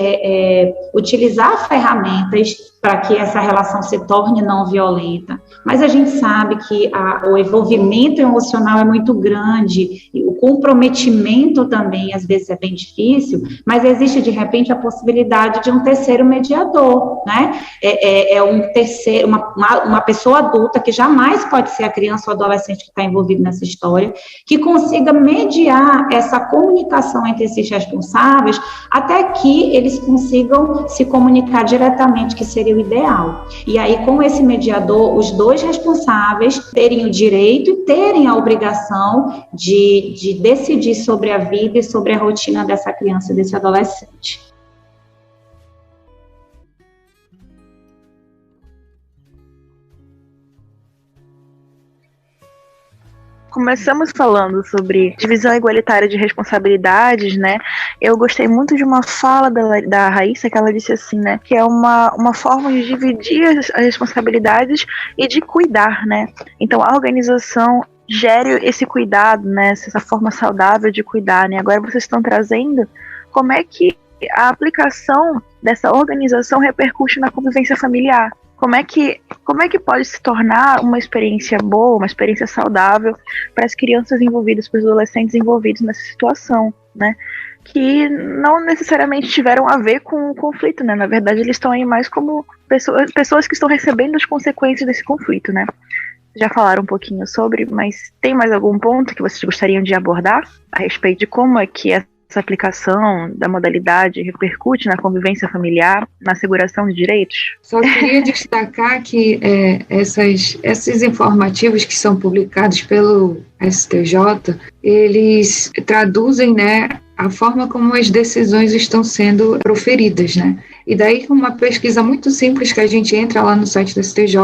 utilizar ferramentas para que essa relação se torne não violenta. Mas a gente sabe que o envolvimento emocional é muito grande, e o comprometimento também, às vezes, é bem difícil, mas existe, de repente, a possibilidade de um terceiro mediador, né? Um terceiro, uma pessoa adulta, que jamais pode ser a criança ou adolescente que está envolvido nessa história, que consiga mediar essa comunicação entre esses responsáveis, até que eles consigam se comunicar diretamente, que seria o ideal. E aí, com esse mediador, os 2 responsáveis terem o direito e terem a obrigação de decidir sobre a vida e sobre a rotina dessa criança e desse adolescente. Começamos falando sobre divisão igualitária de responsabilidades, né? Eu gostei muito de uma fala da Raíssa, que ela disse assim, né? Que é uma forma de dividir as responsabilidades e de cuidar, né? Então, a organização gere esse cuidado, né? Essa forma saudável de cuidar, né? Agora vocês estão trazendo como é que a aplicação dessa organização repercute na convivência familiar. Como é que pode se tornar uma experiência boa, uma experiência saudável para as crianças envolvidas, para os adolescentes envolvidos nessa situação, né? Que não necessariamente tiveram a ver com o conflito, né? Na verdade, eles estão aí mais como pessoas que estão recebendo as consequências desse conflito, né? Já falaram um pouquinho sobre, mas tem mais algum ponto que vocês gostariam de abordar a respeito de como é que essa aplicação da modalidade repercute na convivência familiar, na asseguração de direitos? Só queria destacar que esses informativos que são publicados pelo STJ, eles traduzem, né, a forma como as decisões estão sendo proferidas, né? E daí, com uma pesquisa muito simples que a gente entra lá no site do STJ,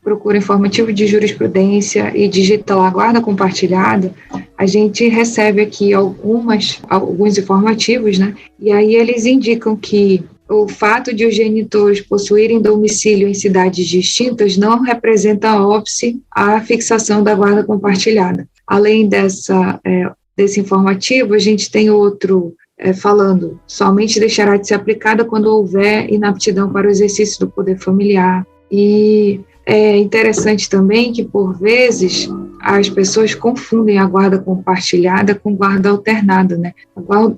procura informativo de jurisprudência e digita lá guarda compartilhada, a gente recebe aqui alguns informativos, né? E aí eles indicam que o fato de os genitores possuírem domicílio em cidades distintas não representa óbice à fixação da guarda compartilhada. Além desse informativo, a gente tem outro falando, somente deixará de ser aplicada quando houver inaptidão para o exercício do poder familiar. E é interessante também que, por vezes, as pessoas confundem a guarda compartilhada com guarda alternada, né?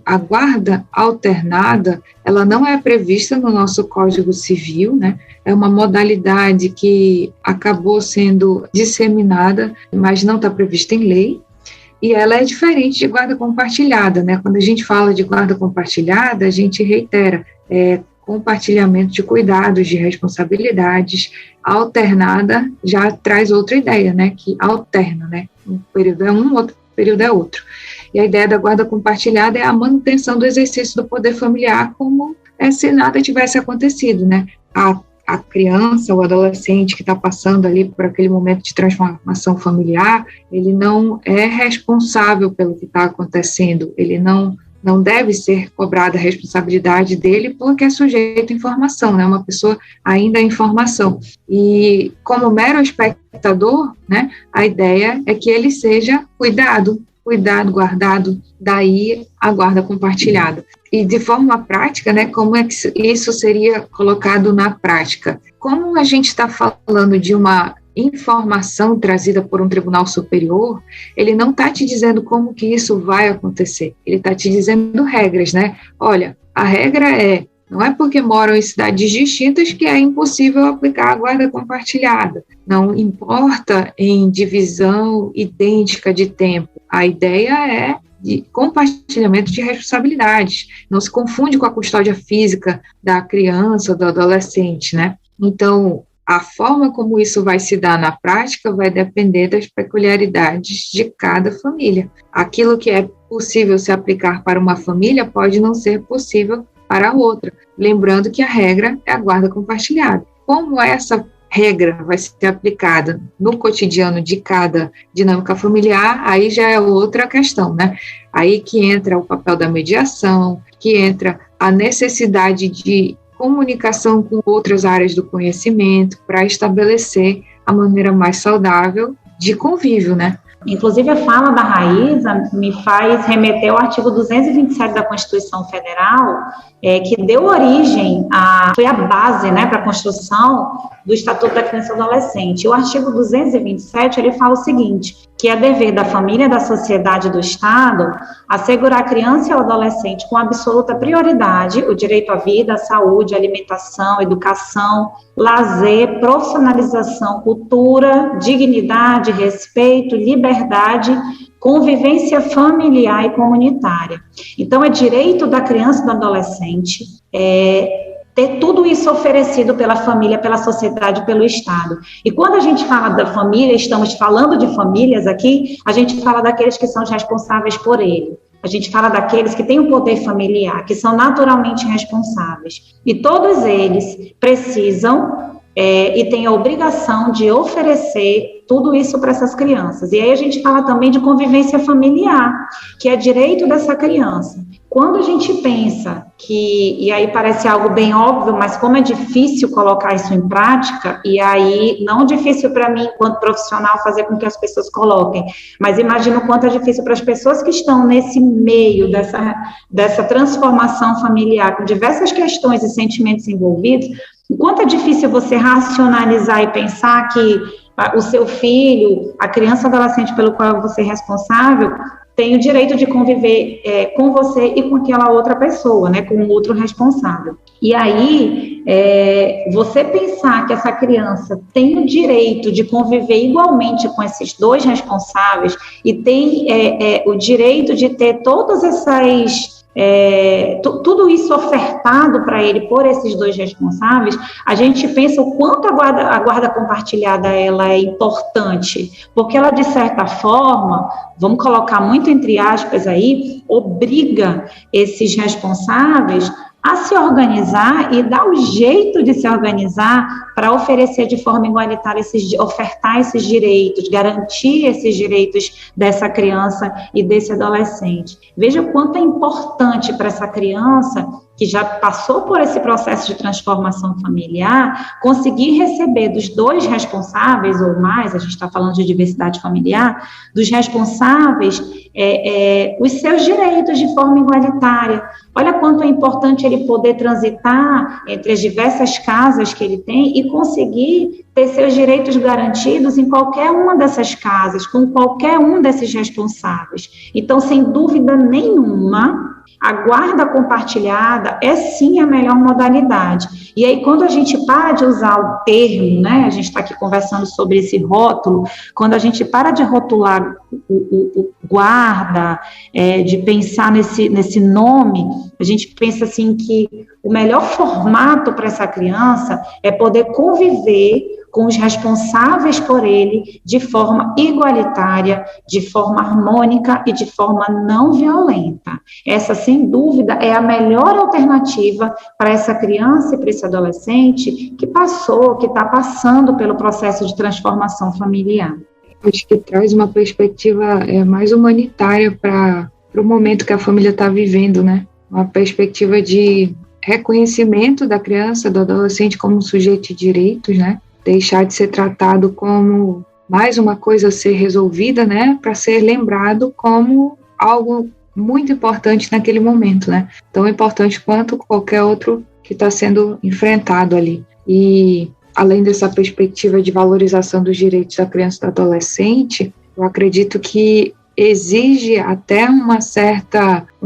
A guarda alternada, ela não é prevista no nosso Código Civil, né? É uma modalidade que acabou sendo disseminada, mas não está prevista em lei. E ela é diferente de guarda compartilhada, né? Quando a gente fala de guarda compartilhada, a gente reitera, compartilhamento de cuidados, de responsabilidades. Alternada já traz outra ideia, né? Que alterna, né? Um período é um, outro período é outro. E a ideia da guarda compartilhada é a manutenção do exercício do poder familiar como se nada tivesse acontecido, né? A criança, o adolescente que está passando ali por aquele momento de transformação familiar, ele não é responsável pelo que está acontecendo, ele não deve ser cobrada a responsabilidade dele porque é sujeito à informação, né? Uma pessoa ainda em formação. E como mero espectador, né, a ideia é que ele seja cuidado, guardado, daí a guarda compartilhada. E de forma prática, né, como é que isso seria colocado na prática? Como a gente está falando de uma informação trazida por um tribunal superior, ele não está te dizendo como que isso vai acontecer, ele está te dizendo regras, né? Olha, a regra não é porque moram em cidades distintas que é impossível aplicar a guarda compartilhada. Não importa em divisão idêntica de tempo. A ideia é de compartilhamento de responsabilidades. Não se confunde com a custódia física da criança, do adolescente, né? Então, a forma como isso vai se dar na prática vai depender das peculiaridades de cada família. Aquilo que é possível se aplicar para uma família pode não ser possível para a outra. Lembrando que a regra é a guarda compartilhada. Como essa regra vai ser aplicada no cotidiano de cada dinâmica familiar, aí já é outra questão, né? Aí que entra o papel da mediação, que entra a necessidade de comunicação com outras áreas do conhecimento para estabelecer a maneira mais saudável de convívio, né? Inclusive, a fala da Raíssa me faz remeter ao artigo 227 da Constituição Federal, que deu origem, foi a base, né, para a construção do Estatuto da Criança e do Adolescente. O artigo 227, ele fala o seguinte, que é dever da família, da sociedade e do Estado assegurar a criança e ao adolescente com absoluta prioridade o direito à vida, à saúde, alimentação, educação, lazer, profissionalização, cultura, dignidade, respeito, liberdade, convivência familiar e comunitária. Então, é direito da criança e do adolescente ter tudo isso oferecido pela família, pela sociedade, pelo Estado. E quando a gente fala da família, estamos falando de famílias aqui, a gente fala daqueles que são os responsáveis por ele. A gente fala daqueles que têm o poder familiar, que são naturalmente responsáveis. E todos eles precisam e têm a obrigação de oferecer tudo isso para essas crianças. E aí a gente fala também de convivência familiar, que é direito dessa criança. Quando a gente pensa que, e aí parece algo bem óbvio, mas como é difícil colocar isso em prática, e aí não difícil para mim, enquanto profissional, fazer com que as pessoas coloquem, mas imagino o quanto é difícil para as pessoas que estão nesse meio dessa transformação familiar, com diversas questões e sentimentos envolvidos, o quanto é difícil você racionalizar e pensar que o seu filho, a criança adolescente pelo qual você é responsável, tem o direito de conviver com você e com aquela outra pessoa, né, com o outro responsável. E aí, você pensar que essa criança tem o direito de conviver igualmente com esses dois responsáveis e tem o direito de ter todas essas... tudo isso ofertado para ele por esses dois responsáveis, a gente pensa o quanto a guarda compartilhada ela é importante, porque ela, de certa forma, vamos colocar muito entre aspas aí, obriga esses responsáveis a se organizar e dar o jeito de se organizar para oferecer de forma igualitária, ofertar esses direitos, garantir esses direitos dessa criança e desse adolescente. Veja o quanto é importante para essa criança, que já passou por esse processo de transformação familiar, conseguir receber dos dois responsáveis ou mais, a gente está falando de diversidade familiar, dos responsáveis, os seus direitos de forma igualitária. Olha quanto é importante ele poder transitar entre as diversas casas que ele tem e conseguir ter seus direitos garantidos em qualquer uma dessas casas, com qualquer um desses responsáveis. Então, sem dúvida nenhuma, a guarda compartilhada é sim a melhor modalidade. E aí, quando a gente para de usar o termo, né, a gente está aqui conversando sobre esse rótulo, quando a gente para de rotular o guarda, de pensar nesse nome, a gente pensa assim que o melhor formato para essa criança é poder conviver com os responsáveis por ele de forma igualitária, de forma harmônica e de forma não violenta. Essa, sem dúvida, é a melhor alternativa para essa criança e para esse adolescente que está passando pelo processo de transformação familiar. Acho que traz uma perspectiva mais humanitária para o momento que a família está vivendo, né? Uma perspectiva de reconhecimento da criança, do adolescente como sujeito de direitos, né? Deixar de ser tratado como mais uma coisa a ser resolvida, né, para ser lembrado como algo muito importante naquele momento, né, tão importante quanto qualquer outro que está sendo enfrentado ali. E, além dessa perspectiva de valorização dos direitos da criança e do adolescente, eu acredito que exige até um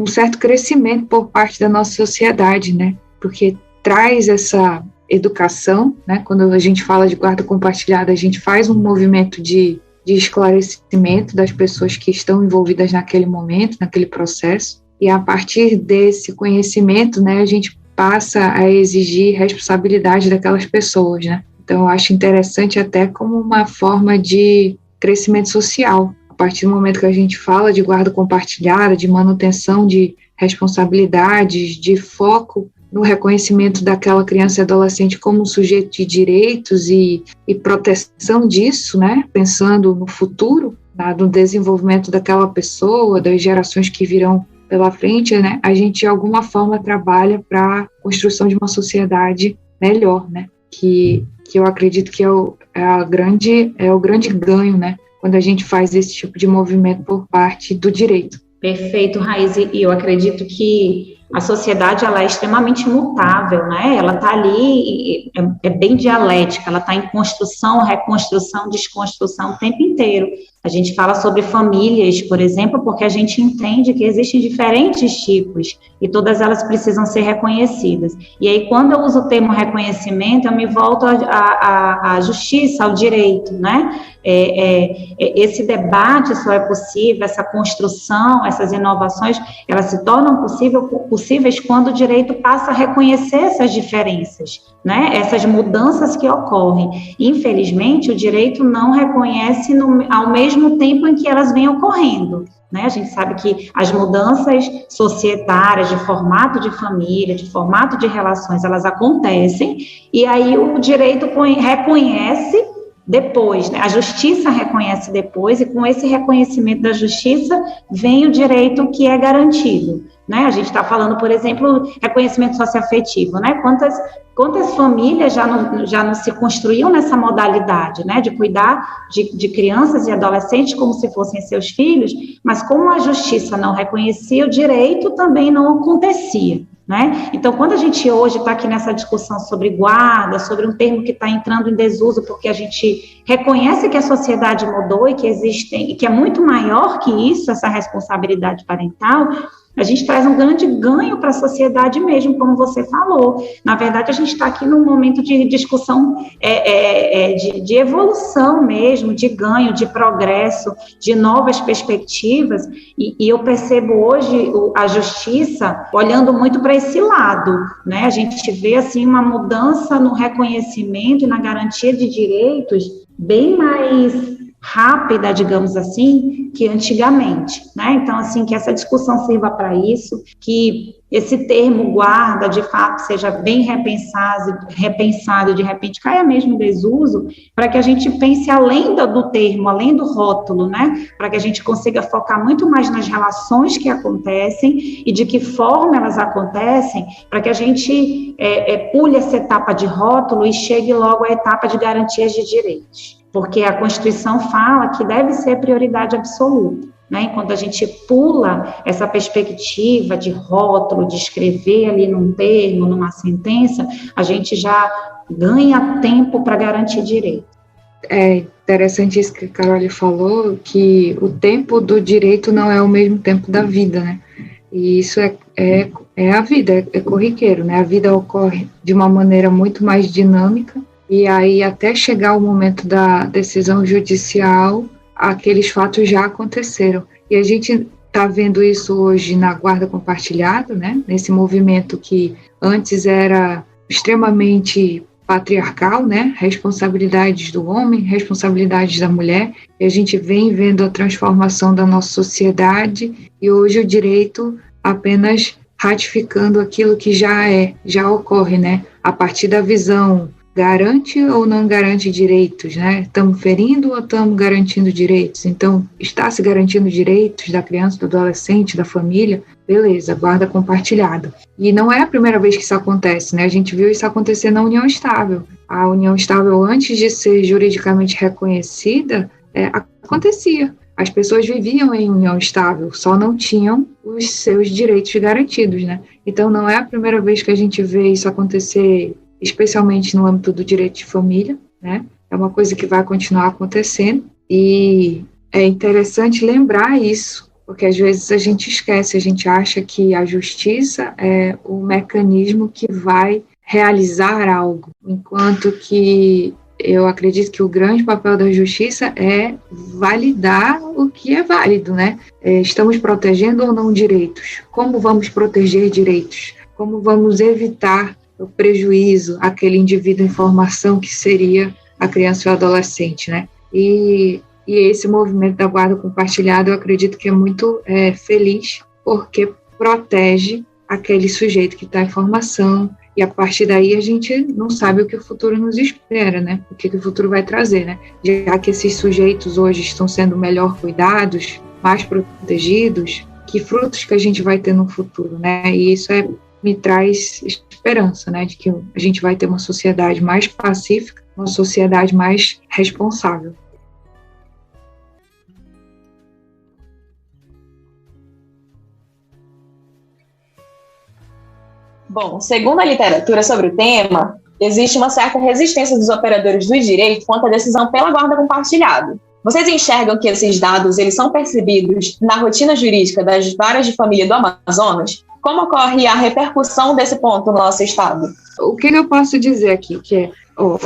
certo crescimento por parte da nossa sociedade, né, porque traz essa educação, né? Quando a gente fala de guarda compartilhada, a gente faz um movimento de esclarecimento das pessoas que estão envolvidas naquele momento, naquele processo, e a partir desse conhecimento, né, a gente passa a exigir responsabilidade daquelas pessoas, né? Então, eu acho interessante até como uma forma de crescimento social. A partir do momento que a gente fala de guarda compartilhada, de manutenção de responsabilidades, de foco no reconhecimento daquela criança e adolescente como sujeito de direitos e proteção disso, né? Pensando no futuro, no desenvolvimento daquela pessoa, das gerações que virão pela frente, né? A gente, de alguma forma, trabalha para a construção de uma sociedade melhor, né? Que eu acredito que é o grande ganho, né? Quando a gente faz esse tipo de movimento por parte do direito. Perfeito, Raiz, e eu acredito que a sociedade ela é extremamente mutável, né? Ela está ali, é bem dialética, ela está em construção, reconstrução, desconstrução o tempo inteiro. A gente fala sobre famílias, por exemplo, porque a gente entende que existem diferentes tipos e todas elas precisam ser reconhecidas. E aí, quando eu uso o termo reconhecimento, eu me volto à justiça, ao direito, né? Esse debate só é possível, essa construção, essas inovações, elas se tornam possíveis quando o direito passa a reconhecer essas diferenças, né? Essas mudanças que ocorrem. Infelizmente, o direito não reconhece ao mesmo tempo em que elas vêm ocorrendo, né? A gente sabe que as mudanças societárias, de formato de família, de formato de relações, elas acontecem, e aí o direito reconhece depois, né? A justiça reconhece depois, e com esse reconhecimento da justiça vem o direito que é garantido, né? A gente está falando, por exemplo, reconhecimento socioafetivo, né? Quantas famílias já não se construíam nessa modalidade, né? De cuidar de crianças e adolescentes como se fossem seus filhos, mas como a justiça não reconhecia o direito, também não acontecia. Né? Então, quando a gente hoje está aqui nessa discussão sobre guarda, sobre um termo que está entrando em desuso, porque a gente reconhece que a sociedade mudou e que existem, e que é muito maior que isso, essa responsabilidade parental, a gente traz um grande ganho para a sociedade mesmo, como você falou. Na verdade, a gente está aqui num momento de discussão de evolução mesmo, de ganho, de progresso, de novas perspectivas, e eu percebo hoje a justiça olhando muito para esse lado, né? A gente vê assim uma mudança no reconhecimento e na garantia de direitos bem mais rápida, digamos assim, que antigamente, né? Então, assim, que essa discussão sirva para isso, que esse termo guarda, de fato, seja bem repensado, de repente caia mesmo em desuso, para que a gente pense além do termo, além do rótulo, né? Para que a gente consiga focar muito mais nas relações que acontecem e de que forma elas acontecem, para que a gente pule essa etapa de rótulo e chegue logo à etapa de garantias de direitos. Porque a Constituição fala que deve ser prioridade absoluta, né? Enquanto a gente pula essa perspectiva de rótulo, de escrever ali num termo, numa sentença, a gente já ganha tempo para garantir direito. É interessante isso que a Carole falou, que o tempo do direito não é o mesmo tempo da vida, né? E isso é a vida, é corriqueiro, né? A vida ocorre de uma maneira muito mais dinâmica, e aí até chegar o momento da decisão judicial, aqueles fatos já aconteceram. E a gente está vendo isso hoje na guarda compartilhada, né? Nesse movimento que antes era extremamente patriarcal, né? Responsabilidades do homem, responsabilidades da mulher, e a gente vem vendo a transformação da nossa sociedade, e hoje o direito apenas ratificando aquilo que já ocorre, né? A partir da visão, garante ou não garante direitos, né? Estamos ferindo ou estamos garantindo direitos? Então, está se garantindo direitos da criança, do adolescente, da família? Beleza, guarda compartilhada. E não é a primeira vez que isso acontece, né? A gente viu isso acontecer na união estável. A união estável, antes de ser juridicamente reconhecida, acontecia. As pessoas viviam em união estável, só não tinham os seus direitos garantidos, né? Então, não é a primeira vez que a gente vê isso acontecer, especialmente no âmbito do direito de família, né? É uma coisa que vai continuar acontecendo, e é interessante lembrar isso, porque às vezes a gente esquece, a gente acha que a justiça é o mecanismo que vai realizar algo, enquanto que eu acredito que o grande papel da justiça é validar o que é válido, né? Estamos protegendo ou não direitos? Como vamos proteger direitos? Como vamos evitar o prejuízo àquele indivíduo em formação que seria a criança e o adolescente, né? E esse movimento da guarda compartilhada, eu acredito que é muito feliz, porque protege aquele sujeito que está em formação, e a partir daí a gente não sabe o que o futuro nos espera, né? O que o futuro vai trazer, né? Já que esses sujeitos hoje estão sendo melhor cuidados, mais protegidos, que frutos que a gente vai ter no futuro, né? E isso me traz esperança, né, de que a gente vai ter uma sociedade mais pacífica, uma sociedade mais responsável. Bom, segundo a literatura sobre o tema, existe uma certa resistência dos operadores do direito quanto à decisão pela guarda compartilhada. Vocês enxergam que esses dados eles são percebidos na rotina jurídica das varas de família do Amazonas? Como ocorre a repercussão desse ponto no nosso estado? O que eu posso dizer aqui, que é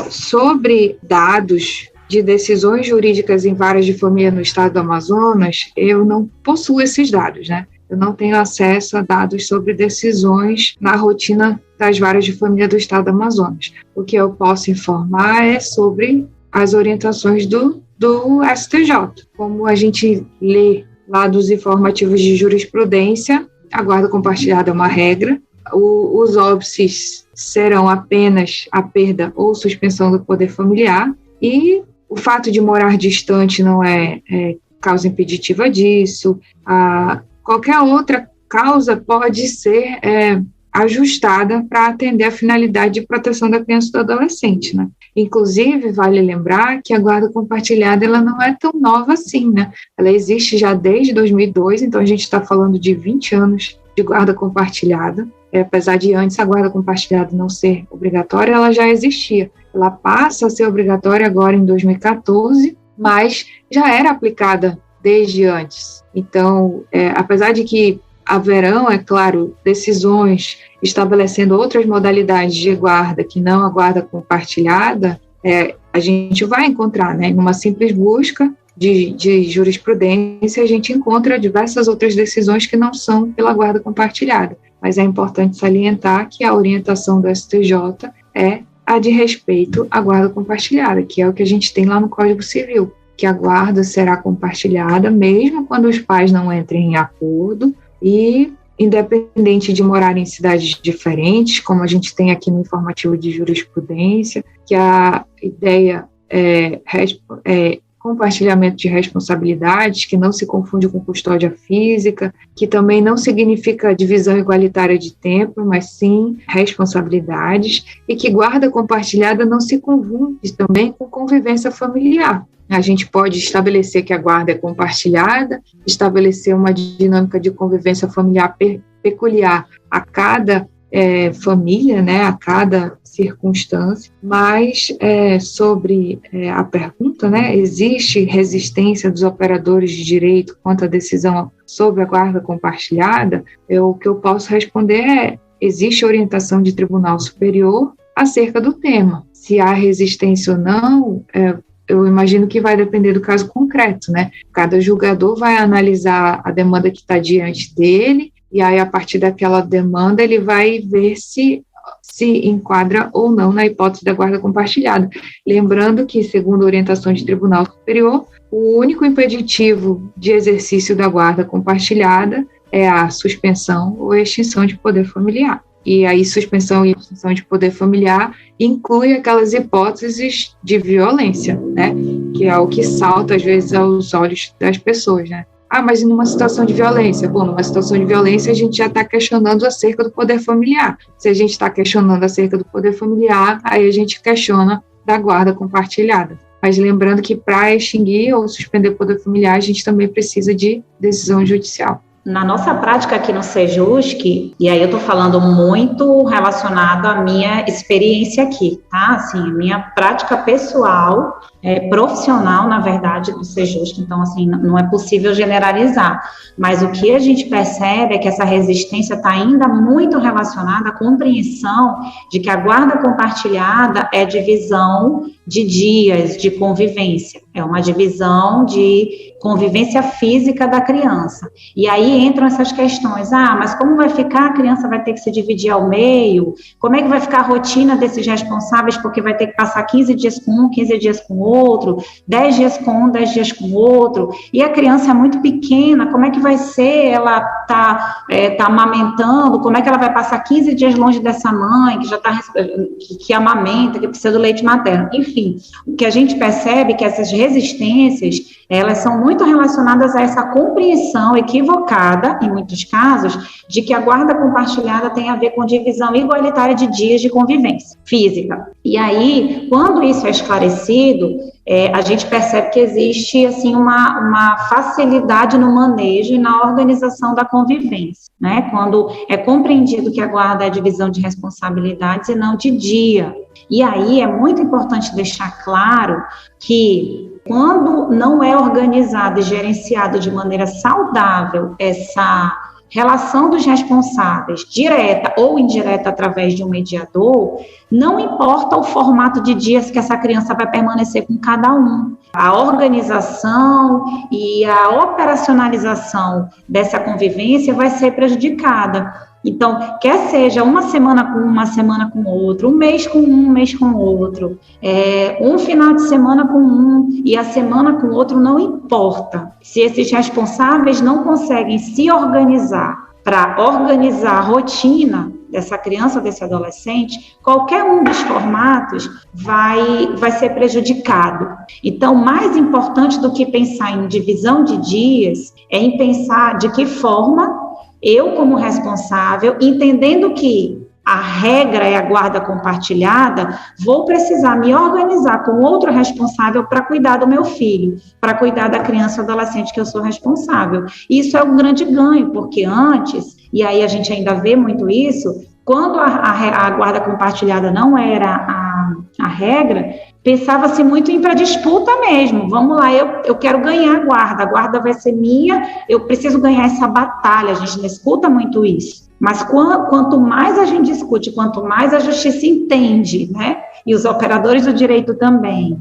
sobre dados de decisões jurídicas em varas de família no estado do Amazonas, eu não possuo esses dados, né? Eu não tenho acesso a dados sobre decisões na rotina das varas de família do estado do Amazonas. O que eu posso informar é sobre as orientações do STJ. Como a gente lê lá dos informativos de jurisprudência, a guarda compartilhada é uma regra, os óbices serão apenas a perda ou suspensão do poder familiar, e o fato de morar distante não é causa impeditiva disso. Qualquer outra causa pode ser ajustada para atender a finalidade de proteção da criança e do adolescente, né? Inclusive, vale lembrar que a guarda compartilhada ela não é tão nova assim, né? Ela existe já desde 2002, então a gente está falando de 20 anos de guarda compartilhada. Apesar de antes a guarda compartilhada não ser obrigatória, ela já existia. Ela passa a ser obrigatória agora em 2014, mas já era aplicada desde antes. Então, apesar de que haverão, é claro, decisões estabelecendo outras modalidades de guarda que não a guarda compartilhada, a gente vai encontrar, né, numa simples busca de jurisprudência, a gente encontra diversas outras decisões que não são pela guarda compartilhada. Mas é importante salientar que a orientação do STJ é a de respeito à guarda compartilhada, que é o que a gente tem lá no Código Civil, que a guarda será compartilhada mesmo quando os pais não entrem em acordo e independente de morar em cidades diferentes, como a gente tem aqui no informativo de jurisprudência, que a ideia é compartilhamento de responsabilidades, que não se confunde com custódia física, que também não significa divisão igualitária de tempo, mas sim responsabilidades, e que guarda compartilhada não se confunde também com convivência familiar. A gente pode estabelecer que a guarda é compartilhada, estabelecer uma dinâmica de convivência familiar peculiar a cada família, né, a cada circunstância, mas sobre a pergunta, né, existe resistência dos operadores de direito quanto à decisão sobre a guarda compartilhada? O que eu posso responder é: existe orientação de tribunal superior acerca do tema. Se há resistência ou não, eu imagino que vai depender do caso concreto, né? Cada julgador vai analisar a demanda que está diante dele, e aí, a partir daquela demanda, ele vai ver se enquadra ou não na hipótese da guarda compartilhada. Lembrando que, segundo a orientação de tribunal superior, o único impeditivo de exercício da guarda compartilhada é a suspensão ou extinção de poder familiar. E aí, suspensão e extinção de poder familiar inclui aquelas hipóteses de violência, né? Que é o que salta, às vezes, aos olhos das pessoas, né? Mas numa situação de violência? Bom, numa situação de violência, a gente já está questionando acerca do poder familiar. Se a gente está questionando acerca do poder familiar, aí a gente questiona da guarda compartilhada. Mas lembrando que para extinguir ou suspender o poder familiar, a gente também precisa de decisão judicial. Na nossa prática aqui no Sejusc, e aí eu estou falando muito relacionado à minha experiência aqui, tá? Assim, a minha prática pessoal, profissional, na verdade, do Sejusc, então, assim, não é possível generalizar. Mas o que a gente percebe é que essa resistência está ainda muito relacionada à compreensão de que a guarda compartilhada é divisão de dias de convivência, é uma divisão de convivência física da criança. E aí entram essas questões, mas como vai ficar? A criança vai ter que se dividir ao meio? Como é que vai ficar a rotina desses responsáveis? Porque vai ter que passar 15 dias com um, 15 dias com o outro, 10 dias com um, 10 dias com o outro, e a criança é muito pequena, como é que vai ser? Ela tá amamentando, como é que ela vai passar 15 dias longe dessa mãe, que já está que amamenta, que precisa do leite materno? Enfim, o que a gente percebe é que essas resistências, elas são muito relacionadas a essa compreensão equivocada, em muitos casos, de que a guarda compartilhada tem a ver com divisão igualitária de dias de convivência física. E aí, quando isso é esclarecido, a gente percebe que existe assim, uma facilidade no manejo e na organização da convivência, né? Quando é compreendido que a guarda é divisão de responsabilidades e não de dia. E aí é muito importante deixar claro que quando não é organizado e gerenciado de maneira saudável essa relação dos responsáveis, direta ou indireta através de um mediador, não importa o formato de dias que essa criança vai permanecer com cada um. A organização e a operacionalização dessa convivência vai ser prejudicada. Então, quer seja uma semana com uma semana com outro, um mês com um mês com outro, um final de semana com um e a semana com outro, não importa. Se esses responsáveis não conseguem se organizar para organizar a rotina dessa criança ou desse adolescente, qualquer um dos formatos vai ser prejudicado. Então, mais importante do que pensar em divisão de dias, é em pensar de que forma eu, como responsável, entendendo que a regra é a guarda compartilhada, vou precisar me organizar com outro responsável para cuidar do meu filho, para cuidar da criança ou adolescente que eu sou responsável. Isso é um grande ganho, porque antes, e aí a gente ainda vê muito isso, quando a guarda compartilhada não era a regra, pensava-se muito em para disputa mesmo. Vamos lá, eu quero ganhar a guarda vai ser minha, eu preciso ganhar essa batalha. A gente não escuta muito isso. Mas quanto mais a gente discute, quanto mais a justiça entende, né, e os operadores do direito também,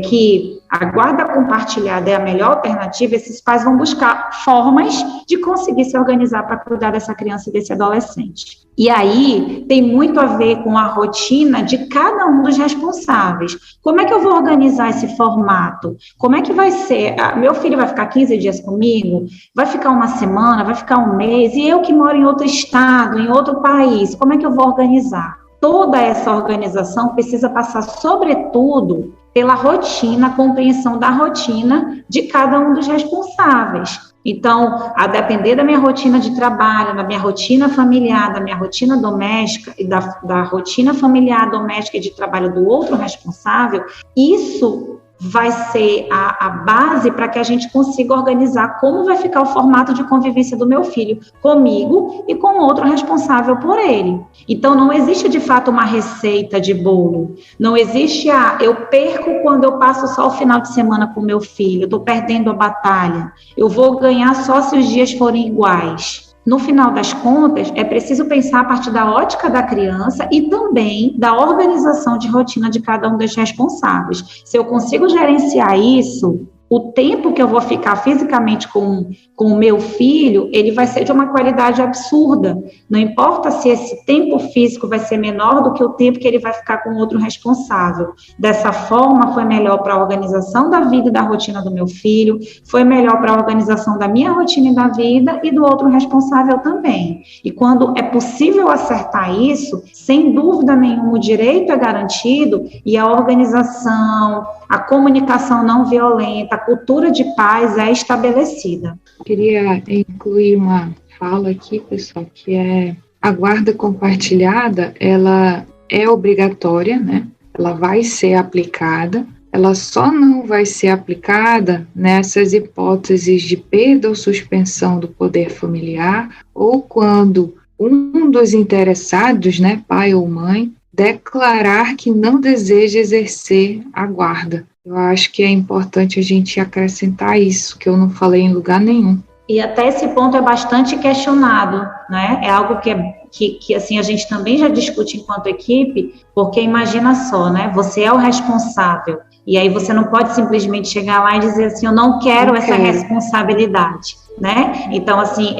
que a guarda compartilhada é a melhor alternativa, esses pais vão buscar formas de conseguir se organizar para cuidar dessa criança e desse adolescente. E aí tem muito a ver com a rotina de cada um dos responsáveis. Como é que eu vou organizar esse formato? Como é que vai ser? Meu filho vai ficar 15 dias comigo? Vai ficar uma semana? Vai ficar um mês? E eu que moro em outro estado, em outro país, como é que eu vou organizar? Toda essa organização precisa passar, sobretudo, pela rotina, a compreensão da rotina de cada um dos responsáveis. Então, a depender da minha rotina de trabalho, da minha rotina familiar, da minha rotina doméstica e da rotina familiar, doméstica e de trabalho do outro responsável, isso vai ser a base para que a gente consiga organizar como vai ficar o formato de convivência do meu filho comigo e com outro responsável por ele. Então, não existe, de fato, uma receita de bolo. Não existe eu perco quando eu passo só o final de semana com meu filho, eu estou perdendo a batalha. Eu vou ganhar só se os dias forem iguais. No final das contas, é preciso pensar a partir da ótica da criança e também da organização de rotina de cada um dos responsáveis. Se eu consigo gerenciar isso, o tempo que eu vou ficar fisicamente com o meu filho, ele vai ser de uma qualidade absurda. Não importa se esse tempo físico vai ser menor do que o tempo que ele vai ficar com outro responsável. Dessa forma, foi melhor para a organização da vida e da rotina do meu filho, foi melhor para a organização da minha rotina e da vida e do outro responsável também. E quando é possível acertar isso, sem dúvida nenhuma, o direito é garantido e a organização, a comunicação não violenta, a cultura de paz é estabelecida. Queria incluir uma fala aqui, pessoal, que é a guarda compartilhada, ela é obrigatória, né? Ela vai ser aplicada, ela só não vai ser aplicada nessas hipóteses de perda ou suspensão do poder familiar ou quando um dos interessados, né, pai ou mãe, declarar que não deseja exercer a guarda. Eu acho que é importante a gente acrescentar isso, que eu não falei em lugar nenhum. E até esse ponto é bastante questionado, né? É algo que assim, a gente também já discute enquanto equipe, porque imagina só, né? Você é o responsável, e aí você não pode simplesmente chegar lá e dizer assim, eu não quero essa responsabilidade, né? Então, assim,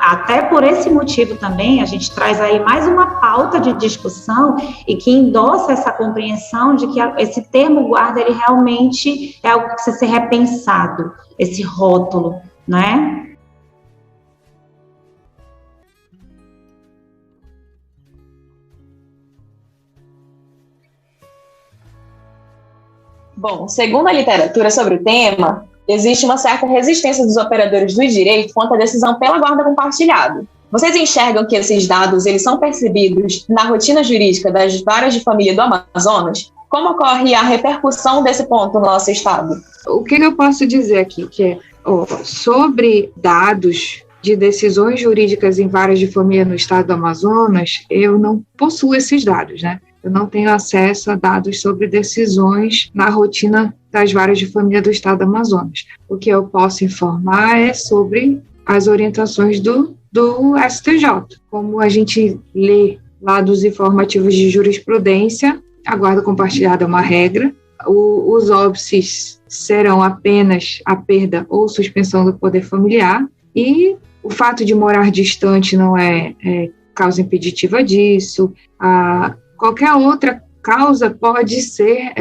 até por esse motivo também, a gente traz aí mais uma pauta de discussão e que endossa essa compreensão de que esse termo guarda, ele realmente é algo que precisa ser repensado, esse rótulo, né? Bom, segundo a literatura sobre o tema, existe uma certa resistência dos operadores do direito quanto à decisão pela guarda compartilhada. Vocês enxergam que esses dados eles são percebidos na rotina jurídica das varas de família do Amazonas? Como ocorre a repercussão desse ponto no nosso estado? O que eu posso dizer aqui, que é sobre dados de decisões jurídicas em varas de família no estado do Amazonas, eu não possuo esses dados, né? Eu não tenho acesso a dados sobre decisões na rotina das varas de família do estado do Amazonas. O que eu posso informar é sobre as orientações do STJ. Como a gente lê lá dos informativos de jurisprudência, a guarda compartilhada é uma regra, os óbices serão apenas a perda ou suspensão do poder familiar, e o fato de morar distante não é causa impeditiva disso. Qualquer outra causa pode ser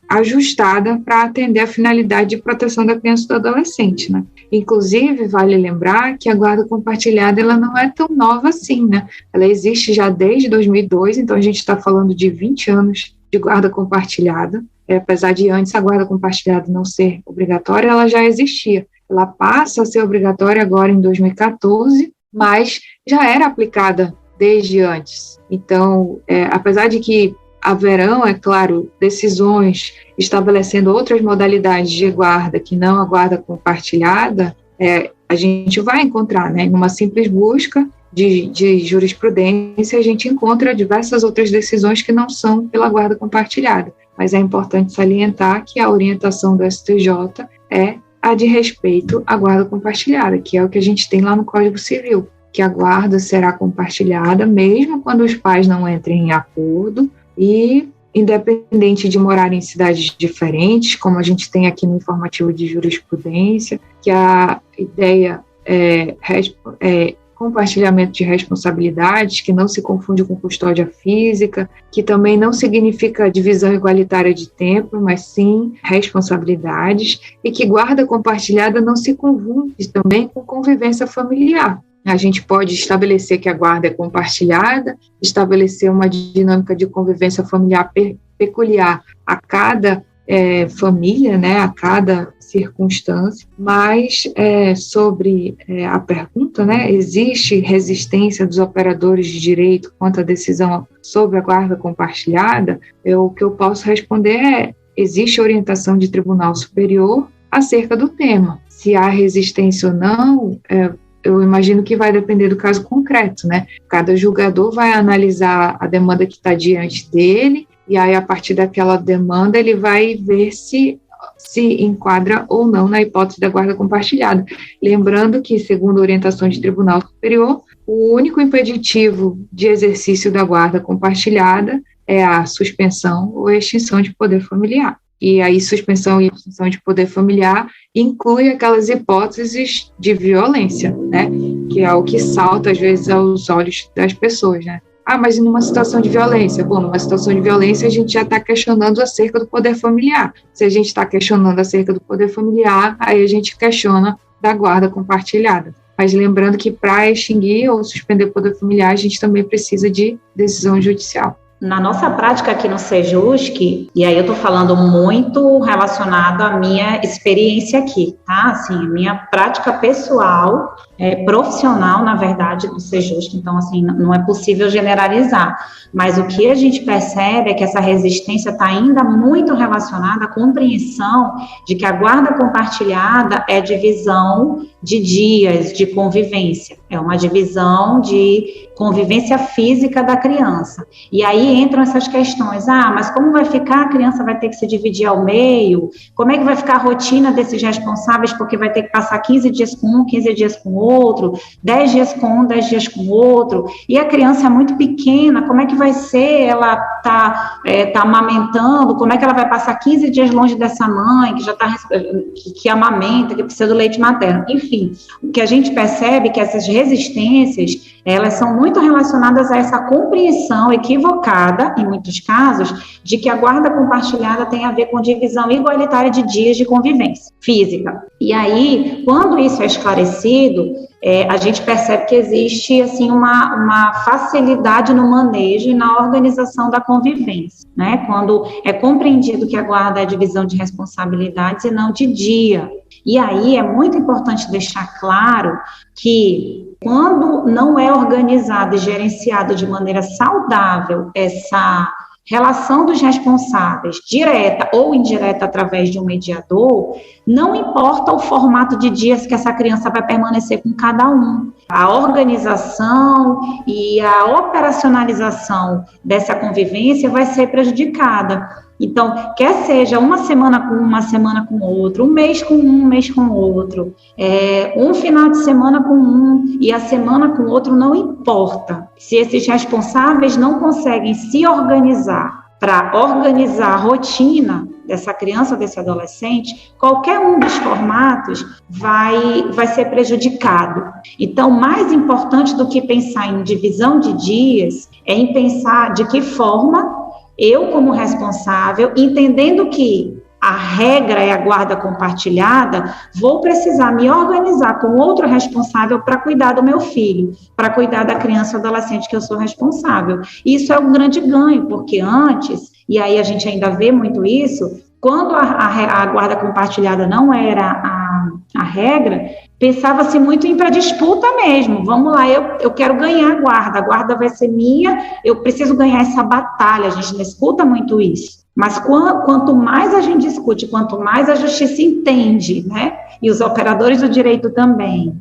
ajustada para atender a finalidade de proteção da criança e do adolescente, né? Inclusive, vale lembrar que a guarda compartilhada ela não é tão nova assim, né? Ela existe já desde 2002, então a gente está falando de 20 anos de guarda compartilhada. Apesar de antes a guarda compartilhada não ser obrigatória, ela já existia. Ela passa a ser obrigatória agora em 2014, mas já era aplicada desde antes. Então, apesar de que haverão, é claro, decisões estabelecendo outras modalidades de guarda que não a guarda compartilhada, a gente vai encontrar, né, numa simples busca de jurisprudência, a gente encontra diversas outras decisões que não são pela guarda compartilhada. Mas é importante salientar que a orientação do STJ é a de respeito à guarda compartilhada, que é o que a gente tem lá no Código Civil, que a guarda será compartilhada mesmo quando os pais não entrem em acordo e independente de morar em cidades diferentes, como a gente tem aqui no informativo de jurisprudência, que a ideia é compartilhamento de responsabilidades, que não se confunde com custódia física, que também não significa divisão igualitária de tempo, mas sim responsabilidades, e que guarda compartilhada não se confunde também com convivência familiar. A gente pode estabelecer que a guarda é compartilhada, estabelecer uma dinâmica de convivência familiar peculiar a cada família, né, a cada circunstância, mas sobre a pergunta, né, existe resistência dos operadores de direito quanto à decisão sobre a guarda compartilhada? O que eu posso responder é: existe orientação de tribunal superior acerca do tema. Se há resistência ou não, eu imagino que vai depender do caso concreto, né? Cada julgador vai analisar a demanda que está diante dele, e aí, a partir daquela demanda, ele vai ver se enquadra ou não na hipótese da guarda compartilhada. Lembrando que, segundo a orientação de tribunal superior, o único impeditivo de exercício da guarda compartilhada é a suspensão ou extinção de poder familiar. E aí, suspensão e extinção de poder familiar inclui aquelas hipóteses de violência, né? Que é o que salta, às vezes, aos olhos das pessoas, né? Mas e numa situação de violência? Bom, numa situação de violência, a gente já está questionando acerca do poder familiar. Se a gente está questionando acerca do poder familiar, aí a gente questiona da guarda compartilhada. Mas lembrando que para extinguir ou suspender o poder familiar, a gente também precisa de decisão judicial. Na nossa prática aqui no Sejusc, e aí eu estou falando muito relacionado à minha experiência aqui, tá? Assim, a minha prática pessoal, profissional, na verdade, do Sejusc, então, assim, não é possível generalizar. Mas o que a gente percebe é que essa resistência está ainda muito relacionada à compreensão de que a guarda compartilhada é divisão de dias de convivência, é uma divisão de convivência física da criança. E aí entram essas questões, mas como vai ficar? A criança vai ter que se dividir ao meio? Como é que vai ficar a rotina desses responsáveis? Porque vai ter que passar 15 dias com um, 15 dias com outro, 10 dias com um, 10 dias com outro, e a criança é muito pequena, como é que vai ser? Ela tá amamentando, como é que ela vai passar 15 dias longe dessa mãe, que já está que amamenta, que precisa do leite materno? Enfim, o que a gente percebe é que essas resistências, elas são muito relacionadas a essa compreensão equivocada, em muitos casos, de que a guarda compartilhada tem a ver com divisão igualitária de dias de convivência física. E aí, quando isso é esclarecido, a gente percebe que existe assim, uma facilidade no manejo e na organização da convivência, né? Quando é compreendido que a guarda é divisão de responsabilidades e não de dia. E aí é muito importante deixar claro que quando não é organizado e gerenciado de maneira saudável essa relação dos responsáveis, direta ou indireta através de um mediador, não importa o formato de dias que essa criança vai permanecer com cada um. A organização e a operacionalização dessa convivência vai ser prejudicada. Então, quer seja uma semana com uma semana com outro, um mês com outro, um final de semana com um e a semana com outro, não importa. Se esses responsáveis não conseguem se organizar para organizar a rotina dessa criança ou desse adolescente, qualquer um dos formatos vai ser prejudicado. Então, mais importante do que pensar em divisão de dias, é em pensar de que forma eu como responsável, entendendo que a regra é a guarda compartilhada, vou precisar me organizar com outro responsável para cuidar do meu filho, para cuidar da criança ou adolescente que eu sou responsável. Isso é um grande ganho, porque antes, e aí a gente ainda vê muito isso, quando a guarda compartilhada não era a regra, pensava-se muito em ir para disputa mesmo. Vamos lá, eu quero ganhar a guarda vai ser minha, eu preciso ganhar essa batalha. A gente não escuta muito isso. Mas quanto mais a gente discute, quanto mais a justiça entende, né, e os operadores do direito também,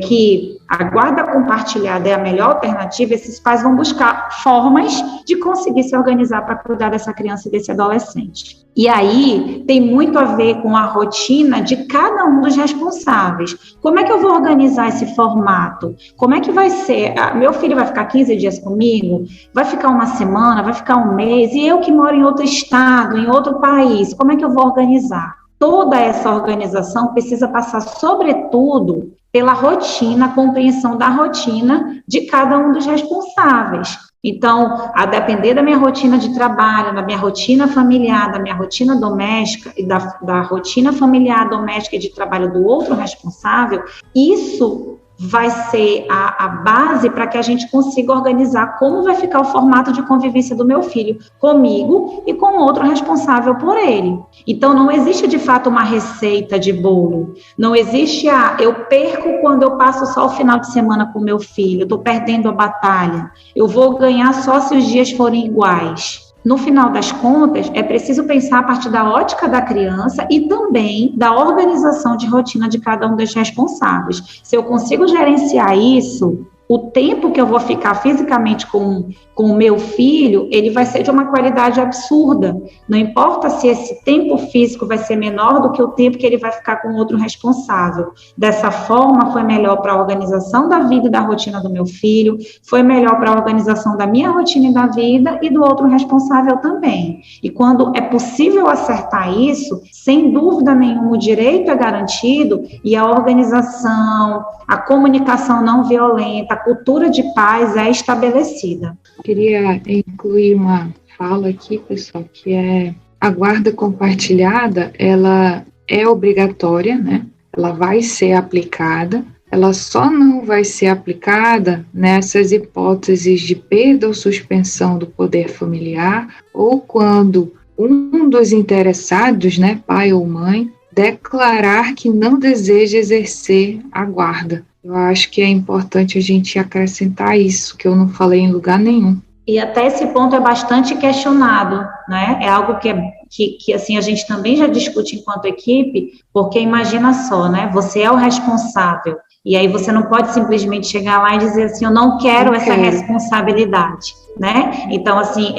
que a guarda compartilhada é a melhor alternativa, esses pais vão buscar formas de conseguir se organizar para cuidar dessa criança e desse adolescente. E aí tem muito a ver com a rotina de cada um dos responsáveis. Como é que eu vou organizar esse formato? Como é que vai ser? Meu filho vai ficar 15 dias comigo? Vai ficar uma semana? Vai ficar um mês? E eu que moro em outro estado, em outro país, como é que eu vou organizar? Toda essa organização precisa passar, sobretudo, pela rotina, a compreensão da rotina de cada um dos responsáveis. Então, a depender da minha rotina de trabalho, da minha rotina familiar, da minha rotina doméstica e da rotina familiar, doméstica e de trabalho do outro responsável, isso vai ser a base para que a gente consiga organizar como vai ficar o formato de convivência do meu filho comigo e com outro responsável por ele. Então, não existe, de fato, uma receita de bolo. Não existe eu perco quando eu passo só o final de semana com meu filho, estou perdendo a batalha. Eu vou ganhar só se os dias forem iguais. No final das contas, é preciso pensar a partir da ótica da criança e também da organização de rotina de cada um dos responsáveis. Se eu consigo gerenciar isso, o tempo que eu vou ficar fisicamente com o meu filho, ele vai ser de uma qualidade absurda. Não importa se esse tempo físico vai ser menor do que o tempo que ele vai ficar com outro responsável. Dessa forma, foi melhor para a organização da vida e da rotina do meu filho, foi melhor para a organização da minha rotina e da vida e do outro responsável também. E quando é possível acertar isso, sem dúvida nenhuma, o direito é garantido e a organização, a comunicação não violenta, a cultura de paz é estabelecida. Queria incluir uma fala aqui, pessoal, que é a guarda compartilhada, ela é obrigatória, né? Ela vai ser aplicada, ela só não vai ser aplicada nessas hipóteses de perda ou suspensão do poder familiar ou quando um dos interessados, né, pai ou mãe, declarar que não deseja exercer a guarda. Eu acho que é importante a gente acrescentar isso, que eu não falei em lugar nenhum. E até esse ponto é bastante questionado, né? É algo que assim, a gente também já discute enquanto equipe, porque imagina só, né? Você é o responsável, e aí você não pode simplesmente chegar lá e dizer assim, eu não quero essa responsabilidade, né? Então, assim,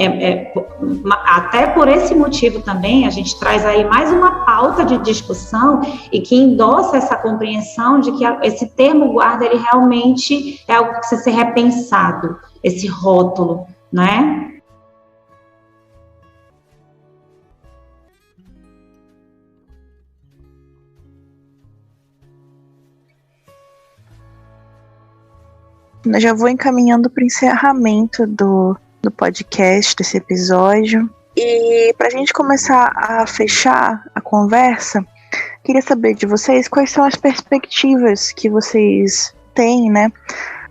até por esse motivo também, a gente traz aí mais uma pauta de discussão e que endossa essa compreensão de que esse termo guarda, ele realmente é algo que precisa ser repensado, esse rótulo, né? Eu já vou encaminhando para o encerramento do podcast, desse episódio. E para a gente começar a fechar a conversa, queria saber de vocês quais são as perspectivas que vocês têm, né,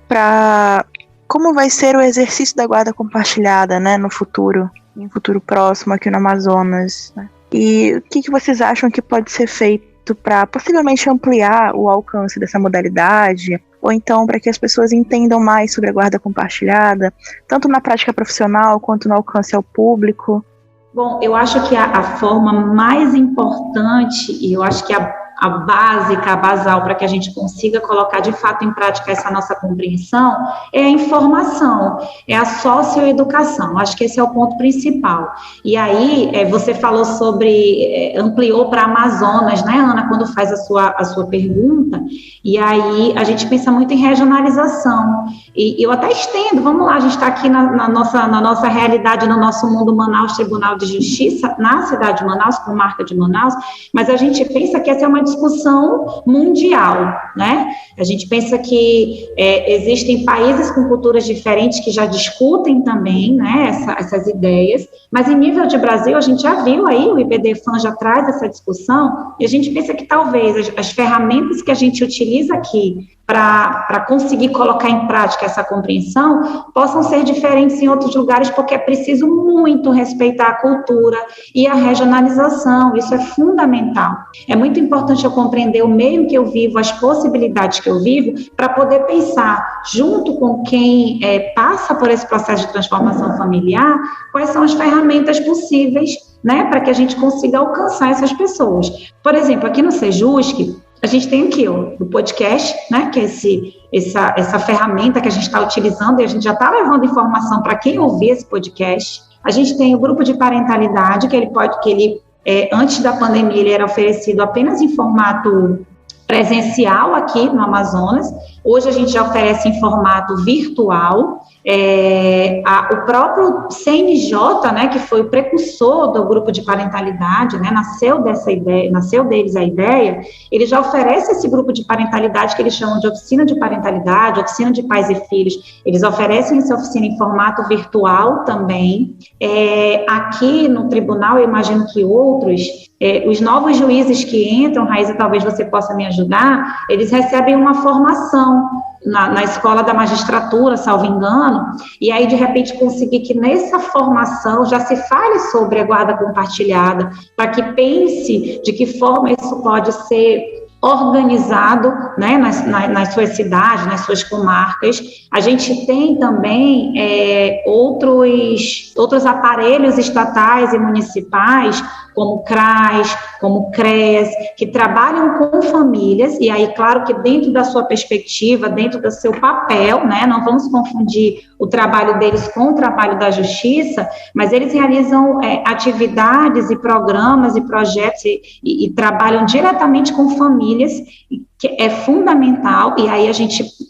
para como vai ser o exercício da guarda compartilhada, né, no futuro, em futuro próximo aqui no Amazonas, né? E o que vocês acham que pode ser feito para possivelmente ampliar o alcance dessa modalidade, ou então para que as pessoas entendam mais sobre a guarda compartilhada, tanto na prática profissional quanto no alcance ao público? Bom, eu acho que a forma mais importante, e eu acho que a básica, a basal, para que a gente consiga colocar de fato em prática essa nossa compreensão, é a informação, é a socioeducação. Acho que esse é o ponto principal. E aí, você falou sobre, ampliou para Amazonas, né, Ana, quando faz a sua pergunta, e aí a gente pensa muito em regionalização. E eu até estendo, vamos lá, a gente está aqui na nossa realidade, no nosso mundo Manaus, Tribunal de Justiça, na cidade de Manaus, comarca de Manaus, mas a gente pensa que essa é uma discussão mundial, né? A gente pensa que existem países com culturas diferentes que já discutem também, né, essas ideias, mas em nível de Brasil, a gente já viu aí, o IBDFAN já traz essa discussão, e a gente pensa que talvez as ferramentas que a gente utiliza aqui para conseguir colocar em prática essa compreensão possam ser diferentes em outros lugares, porque é preciso muito respeitar a cultura e a regionalização, isso é fundamental. É muito importante eu compreender o meio que eu vivo, as possibilidades que eu vivo, para poder pensar, junto com quem passa por esse processo de transformação familiar, quais são as ferramentas possíveis, né, para que a gente consiga alcançar essas pessoas. Por exemplo, aqui no Sejusc, a gente tem aqui o podcast, né, que é essa ferramenta que a gente está utilizando, e a gente já está levando informação para quem ouvir esse podcast. A gente tem o grupo de parentalidade, antes da pandemia, ele era oferecido apenas em formato presencial aqui no Amazonas. Hoje a gente já oferece em formato virtual. O próprio CNJ, né, que foi o precursor do grupo de parentalidade, né, nasceu deles a ideia, ele já oferece esse grupo de parentalidade que eles chamam de oficina de parentalidade, oficina de pais e filhos. Eles oferecem essa oficina em formato virtual também. Aqui no tribunal, eu imagino que outros, os novos juízes que entram, Raíssa, talvez você possa me ajudar, eles recebem uma formação na escola da magistratura, salvo engano, e aí, de repente, conseguir que nessa formação já se fale sobre a guarda compartilhada, para que pense de que forma isso pode ser organizado, né, nas suas cidades, nas suas comarcas. A gente tem também outros aparelhos estatais e municipais, como CRAS, como CREAS, que trabalham com famílias, e aí, claro que dentro da sua perspectiva, dentro do seu papel, né, não vamos confundir o trabalho deles com o trabalho da justiça, mas eles realizam atividades e programas e projetos e trabalham diretamente com famílias, que é fundamental, e aí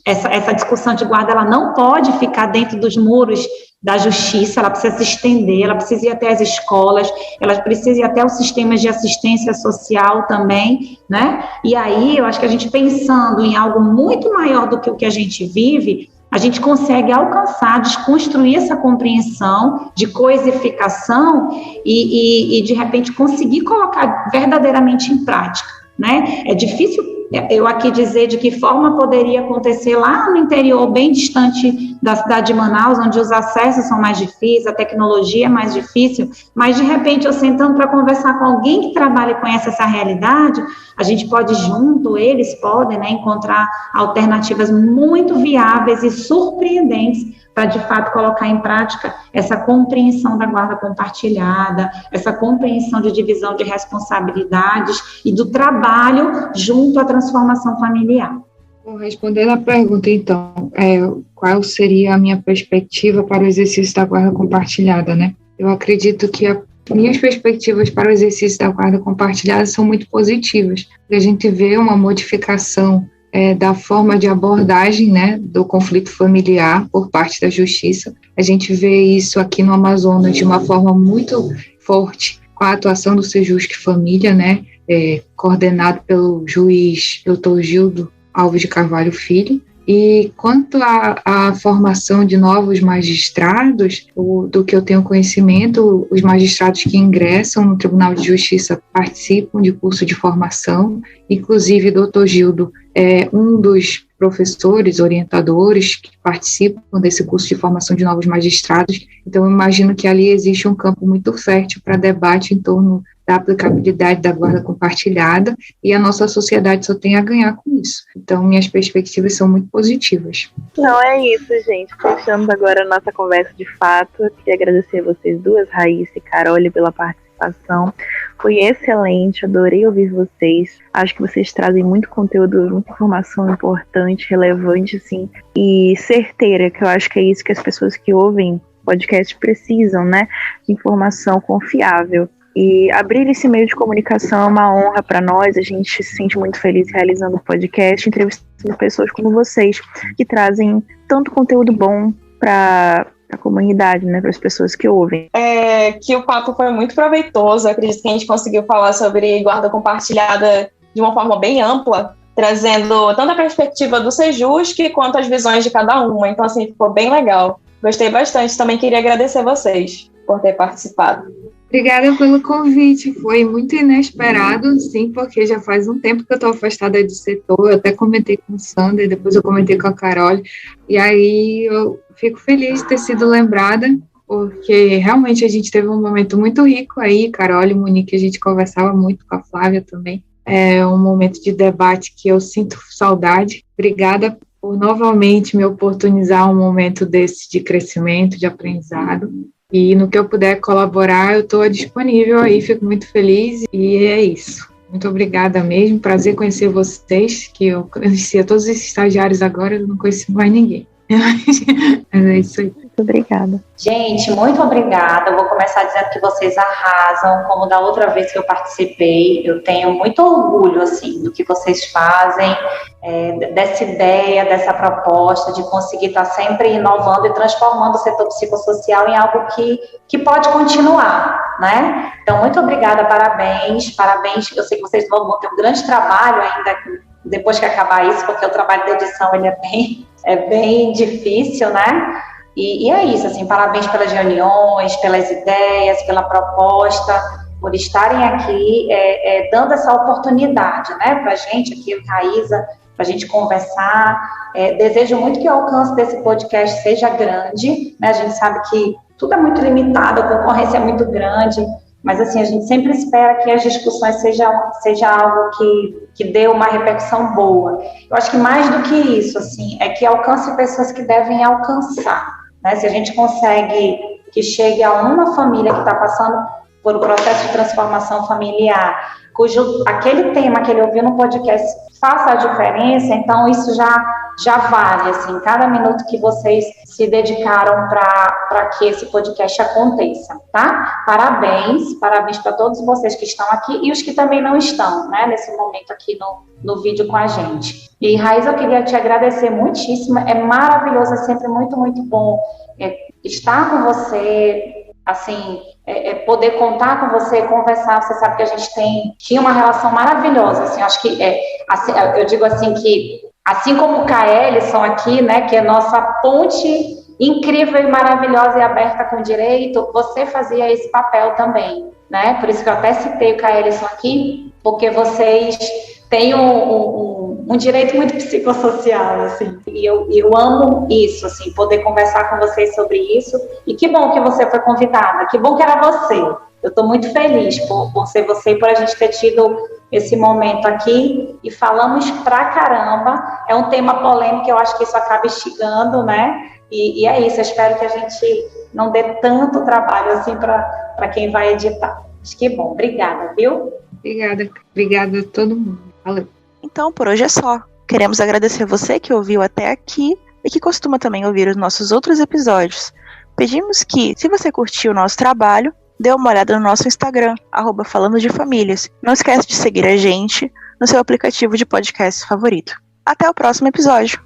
essa discussão de guarda, ela não pode ficar dentro dos muros da justiça, ela precisa se estender, ela precisa ir até as escolas, ela precisa ir até os sistemas de assistência social também, né? E aí, eu acho que a gente pensando em algo muito maior do que o que a gente vive, a gente consegue alcançar, desconstruir essa compreensão de coisificação e de repente, conseguir colocar verdadeiramente em prática, né? É difícil eu aqui dizer de que forma poderia acontecer lá no interior, bem distante da cidade de Manaus, onde os acessos são mais difíceis, a tecnologia é mais difícil, mas de repente eu sentando para conversar com alguém que trabalha e conhece essa realidade, a gente pode eles podem, né, encontrar alternativas muito viáveis e surpreendentes para, de fato, colocar em prática essa compreensão da guarda compartilhada, essa compreensão de divisão de responsabilidades e do trabalho junto à transformação familiar. Bom, respondendo à pergunta, então, qual seria a minha perspectiva para o exercício da guarda compartilhada, né? Eu acredito que minhas perspectivas para o exercício da guarda compartilhada são muito positivas, porque a gente vê uma modificação da forma de abordagem, né, do conflito familiar por parte da justiça. A gente vê isso aqui no Amazonas de uma forma muito forte, com a atuação do Sejusc Família, né, coordenado pelo juiz Dr. Gildo Alves de Carvalho Filho. E quanto à formação de novos magistrados, do que eu tenho conhecimento, os magistrados que ingressam no Tribunal de Justiça participam de curso de formação, inclusive o Dr. Gildo é um dos professores, orientadores que participam desse curso de formação de novos magistrados, então eu imagino que ali existe um campo muito fértil para debate em torno da aplicabilidade da guarda compartilhada, e a nossa sociedade só tem a ganhar com isso. Então, minhas perspectivas são muito positivas. Não, é isso, gente. Fechamos agora a nossa conversa de fato. Queria agradecer a vocês duas, Raíssa e Carole, pela participação. Foi excelente, adorei ouvir vocês. Acho que vocês trazem muito conteúdo, muita informação importante, relevante, assim, e certeira, que eu acho que é isso que as pessoas que ouvem podcast precisam, né? De informação confiável. E abrir esse meio de comunicação é uma honra para nós, a gente se sente muito feliz realizando o podcast, entrevistando pessoas como vocês, que trazem tanto conteúdo bom para a comunidade, né, para as pessoas que ouvem. Que o papo foi muito proveitoso, acredito que a gente conseguiu falar sobre guarda compartilhada de uma forma bem ampla, trazendo tanto a perspectiva do Sejusc quanto as visões de cada uma. Então, assim, ficou bem legal. Gostei bastante. Também queria agradecer vocês por ter participado. Obrigada pelo convite, foi muito inesperado, sim, porque já faz um tempo que eu estou afastada do setor, eu até comentei com o Sander, depois eu comentei com a Carol, e aí eu fico feliz de ter sido lembrada, porque realmente a gente teve um momento muito rico aí, Carol e Monique, a gente conversava muito com a Flávia também, é um momento de debate que eu sinto saudade. Obrigada por novamente me oportunizar um momento desse de crescimento, de aprendizado. E no que eu puder colaborar, eu estou disponível aí, fico muito feliz. E é isso. Muito obrigada mesmo. Prazer conhecer vocês, que eu conhecia todos os estagiários agora, eu não conheci mais ninguém. Mas é isso aí. Muito obrigada. Gente, muito obrigada. Eu vou começar dizendo que vocês arrasam, como da outra vez que eu participei. Eu tenho muito orgulho, assim, do que vocês fazem, dessa ideia, dessa proposta de conseguir estar sempre inovando e transformando o setor psicossocial em algo que pode continuar, né? Então, muito obrigada, parabéns. Eu sei que vocês vão ter um grande trabalho ainda depois que acabar isso, porque o trabalho de edição ele é bem difícil, né? E é isso, assim, parabéns pelas reuniões, pelas ideias, pela proposta, por estarem aqui dando essa oportunidade, né, para a gente aqui, Raíza, para a gente conversar. Desejo muito que o alcance desse podcast seja grande, né? A gente sabe que tudo é muito limitado, a concorrência é muito grande, mas assim, a gente sempre espera que as discussões seja algo que dê uma repercussão boa. Eu acho que mais do que isso, assim, é que alcance pessoas que devem alcançar, né? Se a gente consegue que chegue a uma família que está passando por um processo de transformação familiar, aquele tema que ele ouviu no podcast faça a diferença, então isso já vale, assim, cada minuto que vocês se dedicaram para que esse podcast aconteça, tá? Parabéns para todos vocês que estão aqui e os que também não estão, né, nesse momento aqui no vídeo com a gente. E, Raíza, eu queria te agradecer muitíssimo, é maravilhoso, é sempre muito, muito bom estar com você, assim, poder contar com você, conversar. Você sabe que a gente tinha uma relação maravilhosa, assim, acho que assim, eu digo assim que, assim como o Kaelson aqui, né, que é nossa ponte incrível e maravilhosa e aberta com direito, você fazia esse papel também, né, por isso que eu até citei o Kaelson aqui, porque vocês têm um direito muito psicossocial, assim, e eu amo isso, assim, poder conversar com vocês sobre isso, e que bom que você foi convidada, que bom que era você, eu estou muito feliz por ser você e por a gente ter tido esse momento aqui, e falamos pra caramba, é um tema polêmico, eu acho que isso acaba instigando, né, e é isso, eu espero que a gente não dê tanto trabalho, assim, para quem vai editar. Acho que bom, obrigada, viu? Obrigada a todo mundo, valeu. Então, por hoje é só. Queremos agradecer você que ouviu até aqui e que costuma também ouvir os nossos outros episódios. Pedimos que, se você curtiu o nosso trabalho, dê uma olhada no nosso Instagram, @falandodefamilias. Não esquece de seguir a gente no seu aplicativo de podcast favorito. Até o próximo episódio.